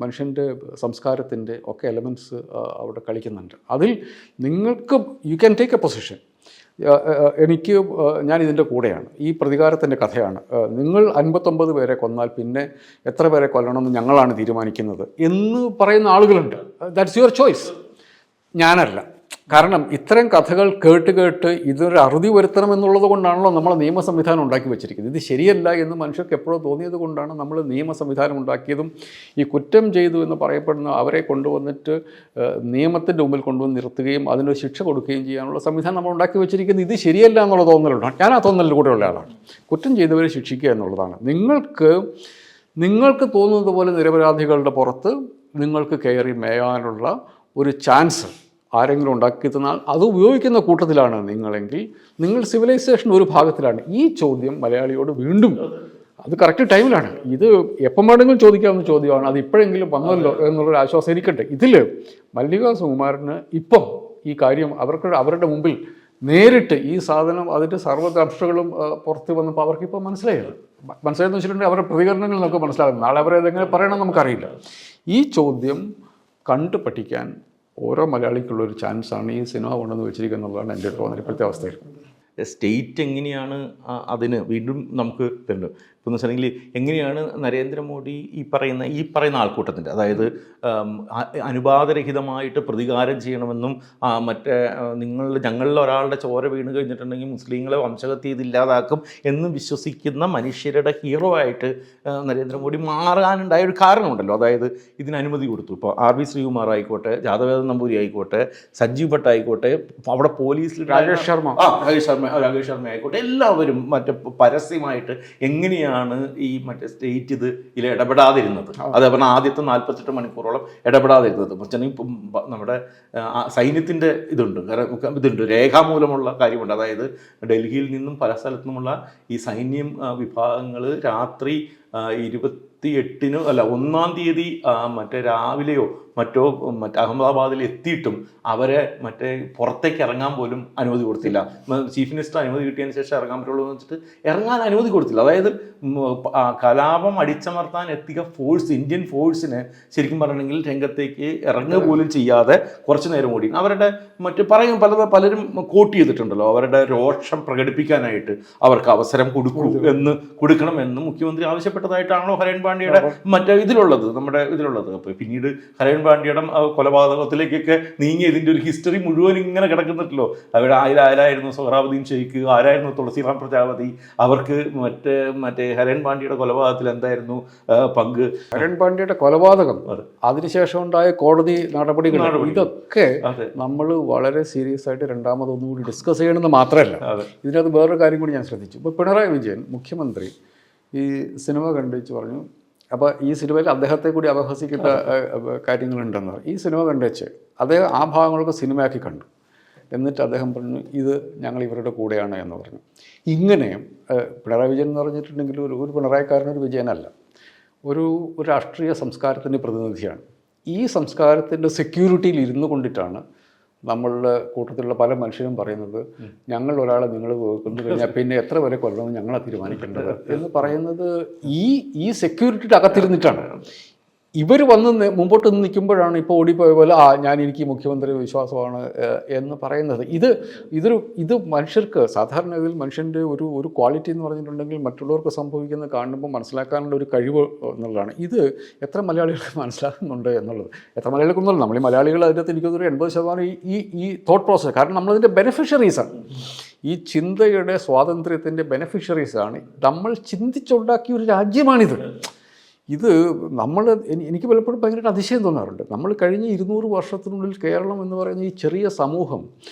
മനുഷ്യൻ്റെ സംസ്കാരത്തിൻ്റെ ഒക്കെ എലമെൻറ്റ്സ് അവിടെ കളിക്കുന്നുണ്ട്. അതിൽ നിങ്ങൾക്ക് you can take A position. ഞാൻ ഇതിൻ്റെ കൂടെയാണ്. ഈ പ്രതികാരത്തിൻ്റെ കഥയാണ്. നിങ്ങൾ 59 പേരെ കൊന്നാൽ പിന്നെ എത്ര പേരെ കൊല്ലണമെന്ന് ഞങ്ങളാണ് തീരുമാനിക്കുന്നത് എന്ന് പറയുന്ന ആളുകളുണ്ട്. That's your choice. ഞാനല്ല. കാരണം ഇത്തരം കഥകൾ കേട്ട് കേട്ട് ഇതൊരു അറുതി വരുത്തണം എന്നുള്ളത് കൊണ്ടാണല്ലോ നമ്മൾ നിയമ സംവിധാനം ഉണ്ടാക്കി വെച്ചിരിക്കുന്നത്. ഇത് ശരിയല്ല എന്ന് മനുഷ്യർക്ക് എപ്പോഴും തോന്നിയത് കൊണ്ടാണ് നമ്മൾ നിയമ സംവിധാനം ഉണ്ടാക്കിയതും ഈ കുറ്റം ചെയ്തു എന്ന് പറയപ്പെടുന്ന അവരെ കൊണ്ടുവന്നിട്ട് നിയമത്തിൻ്റെ മുമ്പിൽ കൊണ്ടുവന്ന് നിർത്തുകയും അതിനൊരു ശിക്ഷ കൊടുക്കുകയും ചെയ്യാനുള്ള സംവിധാനം നമ്മൾ ഉണ്ടാക്കി വെച്ചിരിക്കുന്നത്. ഇത് ശരിയല്ല എന്നുള്ള തോന്നലുണ്ടാണ്. ഞാൻ ആ തോന്നലിൽ കൂടെയുള്ള ആളാണ്. കുറ്റം ചെയ്തവരെ ശിക്ഷിക്കുക എന്നുള്ളതാണ്. നിങ്ങൾക്ക് തോന്നുന്നത് പോലെ നിരപരാധികളുടെ പുറത്ത് നിങ്ങൾക്ക് കയറി മേയാനുള്ള ഒരു ചാൻസ് ആരെങ്കിലും ഉണ്ടാക്കി തന്നാൽ അത് ഉപയോഗിക്കുന്ന കൂട്ടത്തിലാണ് നിങ്ങളെങ്കിൽ നിങ്ങൾ സിവിലൈസേഷൻ ഒരു ഭാഗത്തിലാണ്. ഈ ചോദ്യം മലയാളിയോട് വീണ്ടും അത് കറക്റ്റ് ടൈമിലാണ്. ഇത് എപ്പം വേണമെങ്കിലും ചോദിക്കാവുന്ന ചോദ്യമാണ്. അത് ഇപ്പോഴെങ്കിലും വന്നല്ലോ എന്നുള്ളൊരു ആശ്വാസം എനിക്കുണ്ട്. ഇതിൽ മല്ലിക സുകുമാരന് ഇപ്പം ഈ കാര്യം അവരുടെ മുമ്പിൽ നേരിട്ട് ഈ സാധനം അതിൻ്റെ സർവ്വദംശകളും പുറത്ത് വന്നപ്പോൾ അവർക്കിപ്പോൾ മനസ്സിലായെന്ന് വെച്ചിട്ടുണ്ടെങ്കിൽ അവരുടെ പ്രതികരണങ്ങൾ നമുക്ക് മനസ്സിലാകും. നാളെ അവരതെങ്ങനെ പറയണമെന്ന് നമുക്കറിയില്ല. ഈ ചോദ്യം കണ്ടു പഠിക്കാൻ ഓരോ മലയാളിക്കുള്ളൊരു ചാൻസാണ് ഈ സിനിമ കൊണ്ടുവന്ന് വെച്ചിരിക്കുന്നുള്ളതാണ് എൻ്റെ തോന്നൽ ഇപ്പോഴത്തെ അവസ്ഥയിൽ. സ്റ്റേറ്റ് എങ്ങനെയാണ് അതിന് വീണ്ടും നമുക്ക് തരുന്നത് ഇപ്പോൾ എന്ന് വെച്ചിട്ടുണ്ടെങ്കിൽ എങ്ങനെയാണ് നരേന്ദ്രമോദി ഈ പറയുന്ന ആൾക്കൂട്ടത്തിൻ്റെ, അതായത് അനുപാതരഹിതമായിട്ട് പ്രതികാരം ചെയ്യണമെന്നും ഞങ്ങളിൽ ഒരാളുടെ ചോര വീണ് കഴിഞ്ഞിട്ടുണ്ടെങ്കിൽ മുസ്ലിങ്ങളെ വംശഹത്യ ചെയ്ത് ഇല്ലാതാക്കും എന്നും വിശ്വസിക്കുന്ന മനുഷ്യരുടെ ഹീറോ ആയിട്ട് നരേന്ദ്രമോദി മാറാനുണ്ടായ ഒരു കാരണമുണ്ടല്ലോ. അതായത് ഇതിന് അനുമതി കൊടുത്തു. ഇപ്പോൾ RV ശ്രീകുമാർ ആയിക്കോട്ടെ, ജാദവേദൻ നമ്പൂരി ആയിക്കോട്ടെ, സഞ്ജീവ് ഭട്ട് ആയിക്കോട്ടെ, അവിടെ പോലീസിൽ രാകേഷ് ശർമ്മ ആയിക്കോട്ടെ, എല്ലാവരും പരസ്യമായിട്ട് എങ്ങനെയാണ് ഈ സ്റ്റേറ്റ് ഇതിൽ ഇടപെടാതിരുന്നത്. അതേപോലെ ആദ്യത്തെ 48 മണിക്കൂറോളം ഇടപെടാതിരുന്നത്. പക്ഷേ നമ്മുടെ സൈന്യത്തിൻ്റെ ഇതുണ്ട് രേഖാമൂലമുള്ള കാര്യമുണ്ട്. അതായത് ഡൽഹിയിൽ നിന്നും പല സ്ഥലത്തു നിന്നുമുള്ള ഈ സൈന്യം വിഭാഗങ്ങൾ രാത്രി 28 അല്ല 1-ാം തീയതി രാവിലെയോ മറ്റോ അഹമ്മദാബാദിൽ എത്തിയിട്ടും അവരെ പുറത്തേക്ക് ഇറങ്ങാൻ പോലും അനുമതി കൊടുത്തില്ല. ചീഫ് മിനിസ്റ്റർ അനുമതി കിട്ടിയതിന് ശേഷം ഇറങ്ങാൻ പറ്റുള്ളൂ എന്ന് വെച്ചിട്ട് ഇറങ്ങാൻ അനുമതി കൊടുത്തില്ല. അതായത് കലാപം അടിച്ചമർത്താൻ എത്തിയ ഇന്ത്യൻ ഫോഴ്സിനെ ശരിക്കും പറഞ്ഞിട്ടുണ്ടെങ്കിൽ രംഗത്തേക്ക് ഇറങ്ങുക പോലും ചെയ്യാതെ കുറച്ചു നേരം കൂടി അവരുടെ പലരും കോട്ട് ചെയ്തിട്ടുണ്ടല്ലോ, അവരുടെ രോഷം പ്രകടിപ്പിക്കാനായിട്ട് അവർക്ക് അവസരം കൊടുക്കണമെന്ന് മുഖ്യമന്ത്രി ആവശ്യപ്പെട്ടതായിട്ടാണല്ലോ ഹരൺ പാണ്ഡ്യയുടെ ഇതിലുള്ളത്. അപ്പോൾ പിന്നീട് ഹരൺ പാണ്ഡ്യയുടെ കൊലപാതകത്തിലേക്കൊക്കെ നീങ്ങി ഇതിൻ്റെ ഒരു ഹിസ്റ്ററി മുഴുവൻ ഇങ്ങനെ കിടക്കുന്നുണ്ടല്ലോ. അവിടെ ആരായിരുന്നു സൊഹ്റാബുദ്ദീൻ ഷെയ്ഖ്, ആരായിരുന്നു തുളസിറാം പ്രജാപതി, അവർക്ക് ഹരൺ പാണ്ഡ്യയുടെ കൊലപാതകത്തിൽ എന്തായിരുന്നു പങ്ക്, ഹരൺ പാണ്ഡ്യയുടെ കൊലപാതകം, അതിനുശേഷം ഉണ്ടായ കോടതി നടപടികൾ, ഇതൊക്കെ നമ്മൾ വളരെ സീരിയസ് ആയിട്ട് രണ്ടാമതൊന്നുകൂടി ഡിസ്കസ് ചെയ്യണമെന്ന് മാത്രമല്ല, ഇതിനകത്ത് വേറൊരു കാര്യം കൂടി ഞാൻ ശ്രദ്ധിച്ചു. ഇപ്പോൾ പിണറായി വിജയൻ മുഖ്യമന്ത്രി ഈ സിനിമ കണ്ടുവച്ച് പറഞ്ഞു, അപ്പോൾ ഈ സിനിമയിൽ അദ്ദേഹത്തെ കൂടി അപഹസിക്കുന്ന കാര്യങ്ങളുണ്ടെന്ന് പറഞ്ഞു. ഈ സിനിമ കണ്ടുവച്ച് അദ്ദേഹം ആ ഭാഗങ്ങളൊക്കെ സിനിമയാക്കി കണ്ടു. എന്നിട്ട് അദ്ദേഹം പറഞ്ഞു ഇത് ഞങ്ങൾ ഇവരുടെ കൂടെയാണ് എന്ന് പറഞ്ഞു. ഇങ്ങനെ പിണറായി വിജയൻ എന്ന് പറഞ്ഞിട്ടുണ്ടെങ്കിൽ ഒരു പിണറായിക്കാരനൊരു വിജയനല്ല, ഒരു രാഷ്ട്രീയ സംസ്കാരത്തിൻ്റെ പ്രതിനിധിയാണ്. ഈ സംസ്കാരത്തിൻ്റെ സെക്യൂരിറ്റിയിൽ ഇരുന്നു കൊണ്ടിട്ടാണ് നമ്മളുടെ കൂട്ടത്തിലുള്ള പല മനുഷ്യരും പറയുന്നത് ഞങ്ങൾ ഒരാളെ നിങ്ങൾ കൊന്നു കഴിഞ്ഞാൽ പിന്നെ എത്ര വരെ കൊല്ലണമെന്ന് ഞങ്ങളാണ് തീരുമാനിക്കേണ്ടത് എന്ന് പറയുന്നത് ഈ സെക്യൂരിറ്റിയുടെ അകത്തിരുന്നിട്ടാണ്. ഇവർ മുമ്പോട്ട് നിൽക്കുമ്പോഴാണ് ഇപ്പോൾ ഓടിപ്പോയ പോലെ എനിക്ക് മുഖ്യമന്ത്രി വിശ്വാസമാണ് എന്ന് പറയുന്നത്. ഇത് മനുഷ്യർക്ക് സാധാരണ ഇതിൽ മനുഷ്യൻ്റെ ഒരു ക്വാളിറ്റി എന്ന് പറഞ്ഞിട്ടുണ്ടെങ്കിൽ മറ്റുള്ളവർക്ക് സംഭവിക്കുന്നത് കാണുമ്പോൾ മനസ്സിലാക്കാനുള്ള ഒരു കഴിവ് എന്നുള്ളതാണ്. ഇത് എത്ര മലയാളികൾ മനസ്സിലാക്കുന്നുണ്ട് എന്നുള്ളത്, എത്ര മലയാളികൾക്കൊന്നുമല്ല, നമ്മൾ ഈ മലയാളികൾ അതിനകത്ത് എനിക്കൊരു 80% ഈ തോട്ട് പ്രോസസ്, കാരണം നമ്മളതിൻ്റെ ബെനിഫിഷ്യറീസാണ്. ഈ ചിന്തയുടെ സ്വാതന്ത്ര്യത്തിൻ്റെ ബെനിഫിഷ്യറീസാണ്. നമ്മൾ ചിന്തിച്ചുണ്ടാക്കിയ ഒരു രാജ്യമാണിത്. എനിക്ക് പലപ്പോഴും ഭയങ്കരമായിട്ട് അതിശയം തോന്നാറുണ്ട്. നമ്മൾ കഴിഞ്ഞ 200 വർഷത്തിനുള്ളിൽ കേരളം എന്ന് പറയുന്ന ഈ ചെറിയ സമൂഹം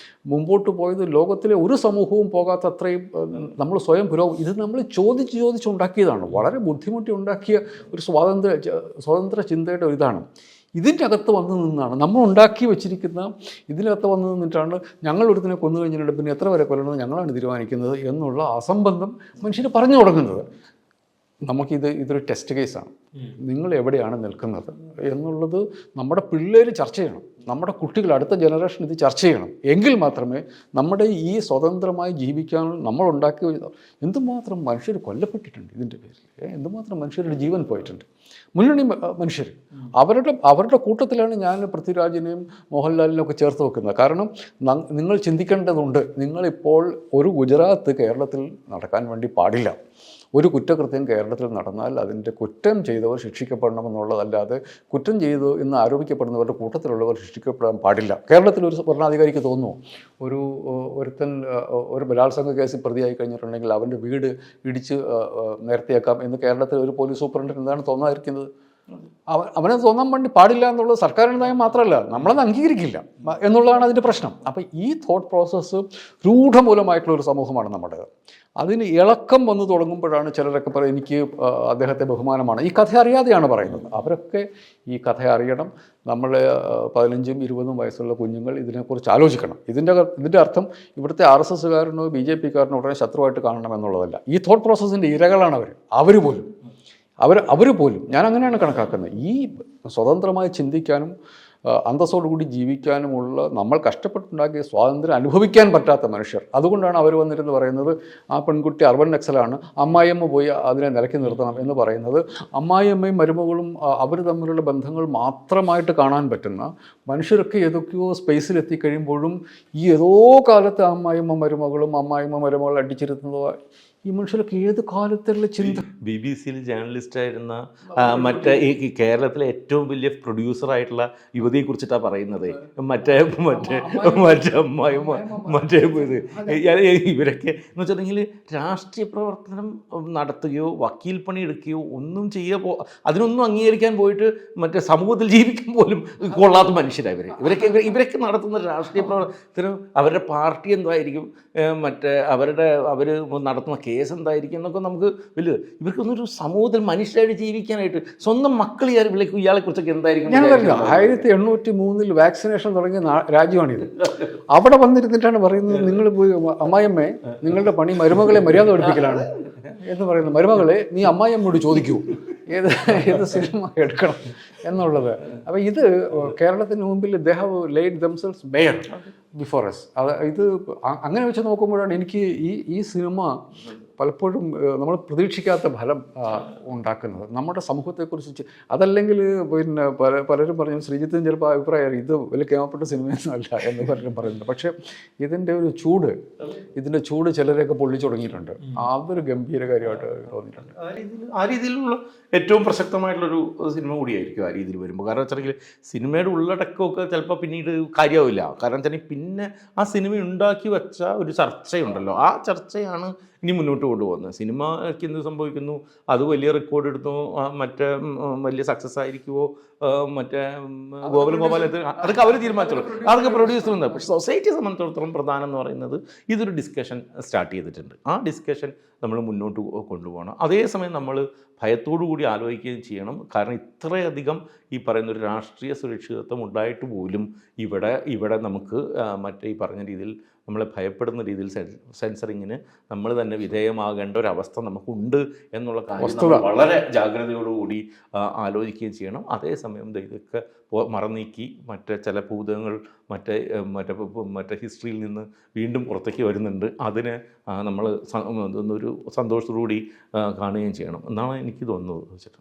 മുമ്പോട്ട് പോയത് ലോകത്തിലെ ഒരു സമൂഹവും പോകാത്ത അത്രയും നമ്മൾ സ്വയം ഇത് നമ്മൾ ചോദിച്ചുണ്ടാക്കിയതാണ്. വളരെ ബുദ്ധിമുട്ടി ഉണ്ടാക്കിയ ഒരു സ്വതന്ത്ര ചിന്തയുടെ ഒരിതാണ്. ഇതിൻ്റെ അകത്ത് വന്നു നിന്നാണ് നമ്മൾ ഉണ്ടാക്കി വെച്ചിരിക്കുന്ന ഇതിനകത്ത് വന്നു നിന്നിട്ടാണ് ഞങ്ങൾ ഒരുത്തിനെ കൊന്നു കഴിഞ്ഞിട്ടുണ്ട് പിന്നെ എത്ര വരെ കൊല്ലണമെന്ന് ഞങ്ങളാണ് തീരുമാനിക്കുന്നത് എന്നുള്ള അസംബന്ധം മനുഷ്യർ പറഞ്ഞു തുടങ്ങുന്നത്. ഇതൊരു ടെസ്റ്റ് കേസാണ്. നിങ്ങൾ എവിടെയാണ് നിൽക്കുന്നത് എന്നുള്ളത് നമ്മുടെ പിള്ളേർ ചർച്ച ചെയ്യണം, നമ്മുടെ കുട്ടികൾ, അടുത്ത ജനറേഷൻ ഇത് ചർച്ച ചെയ്യണം. എങ്കിൽ മാത്രമേ നമ്മുടെ ഈ സ്വതന്ത്രമായി ജീവിക്കാൻ നമ്മൾ ഉണ്ടാക്കി എന്തുമാത്രം മനുഷ്യർ കൊല്ലപ്പെട്ടിട്ടുണ്ട് ഇതിൻ്റെ പേരിൽ, എന്തുമാത്രം മനുഷ്യരുടെ ജീവൻ പോയിട്ടുണ്ട്. മുന്നണി മനുഷ്യർ അവരുടെ കൂട്ടത്തിലാണ് ഞാൻ പൃഥ്വിരാജിനെയും മോഹൻലാലിനെയും ഒക്കെ ചേർത്ത് വെക്കുന്നത്. കാരണം നിങ്ങൾ ചിന്തിക്കേണ്ടതുണ്ട്, നിങ്ങളിപ്പോൾ ഒരു ഗുജറാത്ത് കേരളത്തിൽ നടക്കാൻ വേണ്ടി പാടില്ല, ഒരു കുറ്റകൃത്യം കേരളത്തിൽ നടന്നാൽ അതിൻ്റെ കുറ്റം ചെയ്തവർ ശിക്ഷിക്കപ്പെടണമെന്നുള്ളതല്ലാതെ കുറ്റം ചെയ്തു എന്ന് ആരോപിക്കപ്പെടുന്നവരുടെ കൂട്ടത്തിലുള്ളവർ ശിക്ഷിക്കപ്പെടാൻ പാടില്ല. കേരളത്തിൽ ഒരു ഭരണാധികാരിക്ക് തോന്നുന്നു ഒരുത്തൻ ഒരു ബലാത്സംഗ കേസിൽ പ്രതിയായി കഴിഞ്ഞിട്ടുണ്ടെങ്കിൽ അവൻ്റെ വീട് ഇടിച്ച് നേരത്തെയാക്കാം എന്ന് കേരളത്തിൽ ഒരു പോലീസ് സൂപ്രണ്ടിന് എന്താണ് തോന്നാതിരിക്കുന്നത്? അവനെ തോന്നാൻ വേണ്ടി പാടില്ല എന്നുള്ളത് സർക്കാരിൻ്റെ നയം മാത്രമല്ല, നമ്മളത് അംഗീകരിക്കില്ല എന്നുള്ളതാണ് അതിൻ്റെ പ്രശ്നം. അപ്പം ഈ തോട്ട് പ്രോസസ്സ് രൂഢമൂലമായിട്ടുള്ള ഒരു സമൂഹമാണ് നമ്മുടേത്. അതിന് ഇളക്കം വന്നു തുടങ്ങുമ്പോഴാണ് ചിലരൊക്കെ പറയും എനിക്ക് അദ്ദേഹത്തെ ബഹുമാനമാണ്. ഈ കഥ അറിയാതെയാണ് പറയുന്നത്. അവരൊക്കെ ഈ കഥ അറിയണം. നമ്മൾ 15ഉം 20ഉം വയസ്സുള്ള കുഞ്ഞുങ്ങൾ ഇതിനെക്കുറിച്ച് ആലോചിക്കണം. ഇതിൻ്റെ അർത്ഥം ഇവിടുത്തെ RSSകാരനോ BJPക്കാരനോ ഉടനെ ശത്രുവായിട്ട് കാണണം എന്നുള്ളതല്ല. ഈ തോട്ട് പ്രോസസ്സിൻ്റെ ഇരകളാണ് അവർ പോലും ഞാൻ അങ്ങനെയാണ് കണക്കാക്കുന്നത്. ഈ സ്വതന്ത്രമായി ചിന്തിക്കാനും അന്തസ്സോടുകൂടി ജീവിക്കാനുമുള്ള നമ്മൾ കഷ്ടപ്പെട്ടുണ്ടാക്കിയ സ്വാതന്ത്ര്യം അനുഭവിക്കാൻ പറ്റാത്ത മനുഷ്യർ. അതുകൊണ്ടാണ് അവർ വന്നിരുന്ന് പറയുന്നത് ആ പെൺകുട്ടി അർബൻ നക്സലാണ്, അമ്മായിയമ്മ പോയി അതിനെ നിലയ്ക്ക് നിർത്തണം എന്ന് പറയുന്നത്. അമ്മായിയമ്മയും മരുമകളും അവർ തമ്മിലുള്ള ബന്ധങ്ങൾ മാത്രമായിട്ട് കാണാൻ പറ്റുന്ന മനുഷ്യരൊക്കെ ഏതൊക്കെയോ സ്പേസിലെത്തിക്കഴിയുമ്പോഴും ഈ ഏതോ കാലത്ത് അമ്മായിയമ്മ മരുമകൾ അടിച്ചിരുത്തുന്നതോ ഈ മനുഷ്യർക്ക് ഏത് കാലത്തുള്ള ചിന്ത. BBC-യിൽ ജേർണലിസ്റ്റായിരുന്ന മറ്റേ ഈ കേരളത്തിലെ ഏറ്റവും വലിയ പ്രൊഡ്യൂസറായിട്ടുള്ള യുവതിയെ കുറിച്ചിട്ടാണ് പറയുന്നത്. മറ്റേ ഇവരൊക്കെ എന്ന് വെച്ചിട്ടുണ്ടെങ്കിൽ രാഷ്ട്രീയ പ്രവർത്തനം നടത്തുകയോ വക്കീൽ പണി എടുക്കുകയോ ഒന്നും അതിനൊന്നും അംഗീകരിക്കാൻ പോയിട്ട് മറ്റേ സമൂഹത്തിൽ ജീവിക്കാൻ പോലും കൊള്ളാത്ത മനുഷ്യരാണ് ഇവരൊക്കെ നടത്തുന്ന രാഷ്ട്രീയ പ്രവർത്തനം. അവരുടെ പാർട്ടി എന്തായിരിക്കും, അവർ നടത്തുന്ന കേസ് എന്തായിരിക്കും എന്നൊക്കെ നമുക്ക് വലുത്. ഇവർക്കൊന്നൊരു സമൂഹത്തിൽ മനുഷ്യരായിട്ട് ജീവിക്കാനായിട്ട് സ്വന്തം മക്കൾ ഇയാളെ കുറിച്ചൊക്കെ എന്തായിരിക്കും. ഞാൻ പറഞ്ഞില്ല 1803 വാക്സിനേഷൻ തുടങ്ങിയ രാജ്യമാണിത്. അവിടെ വന്നിരുന്നിട്ടാണ് പറയുന്നത് നിങ്ങൾ പോയി അമ്മായിയമ്മേ നിങ്ങളുടെ പണി മരുമകളെ മര്യാദ പഠിപ്പിക്കലാണ് എന്ന് പറയുന്നത്. മരുമകളെ നീ അമ്മായിയമ്മയോട് ചോദിക്കൂ ഏത് സിനിമ എടുക്കണം എന്നുള്ളത്. അപ്പോൾ ഇത് കേരളത്തിന് മുമ്പിൽ they have laid themselves bare before us. ഇത് അങ്ങനെ വെച്ച് നോക്കുമ്പോഴാണ് എനിക്ക് ഈ സിനിമ പലപ്പോഴും നമ്മൾ പ്രതീക്ഷിക്കാത്ത ഫലം ഉണ്ടാക്കുന്നത് നമ്മുടെ സമൂഹത്തെക്കുറിച്ച്. അതല്ലെങ്കിൽ പിന്നെ പലരും പറഞ്ഞു, ശ്രീജിത്തിന് ചിലപ്പോൾ അഭിപ്രായം ഇത് വലിയ കേമപ്പെട്ട സിനിമയൊന്നുമല്ല എന്ന് പലരും പറയുന്നുണ്ട്. പക്ഷേ ഇതിൻ്റെ ചൂട് ചിലരെയൊക്കെ പൊള്ളിച്ചു തുടങ്ങിയിട്ടുണ്ട്. അതൊരു ഗംഭീര കാര്യമായിട്ട് തോന്നിയിട്ടുണ്ട്. ആ രീതിയിലുള്ള ഏറ്റവും പ്രസക്തമായിട്ടുള്ളൊരു സിനിമ കൂടിയായിരിക്കും ആ രീതിയിൽ വരുമ്പോൾ. കാരണം വെച്ചിട്ടുണ്ടെങ്കിൽ സിനിമയുടെ ഉള്ളടക്കമൊക്കെ ചിലപ്പോൾ പിന്നീട് കാര്യമാവില്ല. കാരണം വെച്ചാൽ പിന്നെ ആ സിനിമ ഉണ്ടാക്കി വെച്ച ഒരു ചർച്ചയുണ്ടല്ലോ, ആ ചർച്ചയാണ് ഇനി മുന്നോട്ട് കൊണ്ടുപോകുന്നത്. സിനിമയ്ക്ക് എന്ത് സംഭവിക്കുന്നു, അത് വലിയ റെക്കോർഡ് എടുത്തു, മറ്റേ വലിയ സക്സസ് ആയിരിക്കുമോ, മറ്റേ ഗോപാലത്തിൽ അതൊക്കെ അവർ തീരുമാനിച്ചോളൂ, അതൊക്കെ പ്രൊഡ്യൂസർ ഉണ്ട്. പക്ഷേ സൊസൈറ്റിയെ സംബന്ധിച്ചിടത്തോളം പ്രധാനം എന്ന് പറയുന്നത് ഇതൊരു ഡിസ്കഷൻ സ്റ്റാർട്ട് ചെയ്തിട്ടുണ്ട്. ആ ഡിസ്കഷൻ നമ്മൾ മുന്നോട്ട് കൊണ്ടുപോകണം. അതേസമയം നമ്മൾ ഭയത്തോടു കൂടി ആലോചിക്കുകയും ചെയ്യണം. കാരണം ഇത്രയധികം ഈ പറയുന്നൊരു രാഷ്ട്രീയ സുരക്ഷിതത്വം ഉണ്ടായിട്ട് പോലും ഇവിടെ നമുക്ക് മറ്റേ ഈ പറഞ്ഞ രീതിയിൽ നമ്മളെ ഭയപ്പെടുന്ന രീതിയിൽ സെൻസറിങ്ങിന് നമ്മൾ തന്നെ വിധേയമാകേണ്ട ഒരവസ്ഥ നമുക്കുണ്ട് എന്നുള്ള കാര്യം വളരെ ജാഗ്രതയോടുകൂടി ആലോചിക്കുകയും ചെയ്യണം. അതേസമയം ഇതൊക്കെ മറന്നീക്കി മറ്റേ ചില ഭൂതങ്ങൾ മറ്റേ ഹിസ്റ്ററിയിൽ നിന്ന് വീണ്ടും പുറത്തേക്ക് വരുന്നുണ്ട്. അതിനെ നമ്മൾ ഒരു സന്തോഷത്തോടുകൂടി കാണുകയും ചെയ്യണം എന്നാണ് എനിക്ക് തോന്നുന്നത് വെച്ചിട്ട്.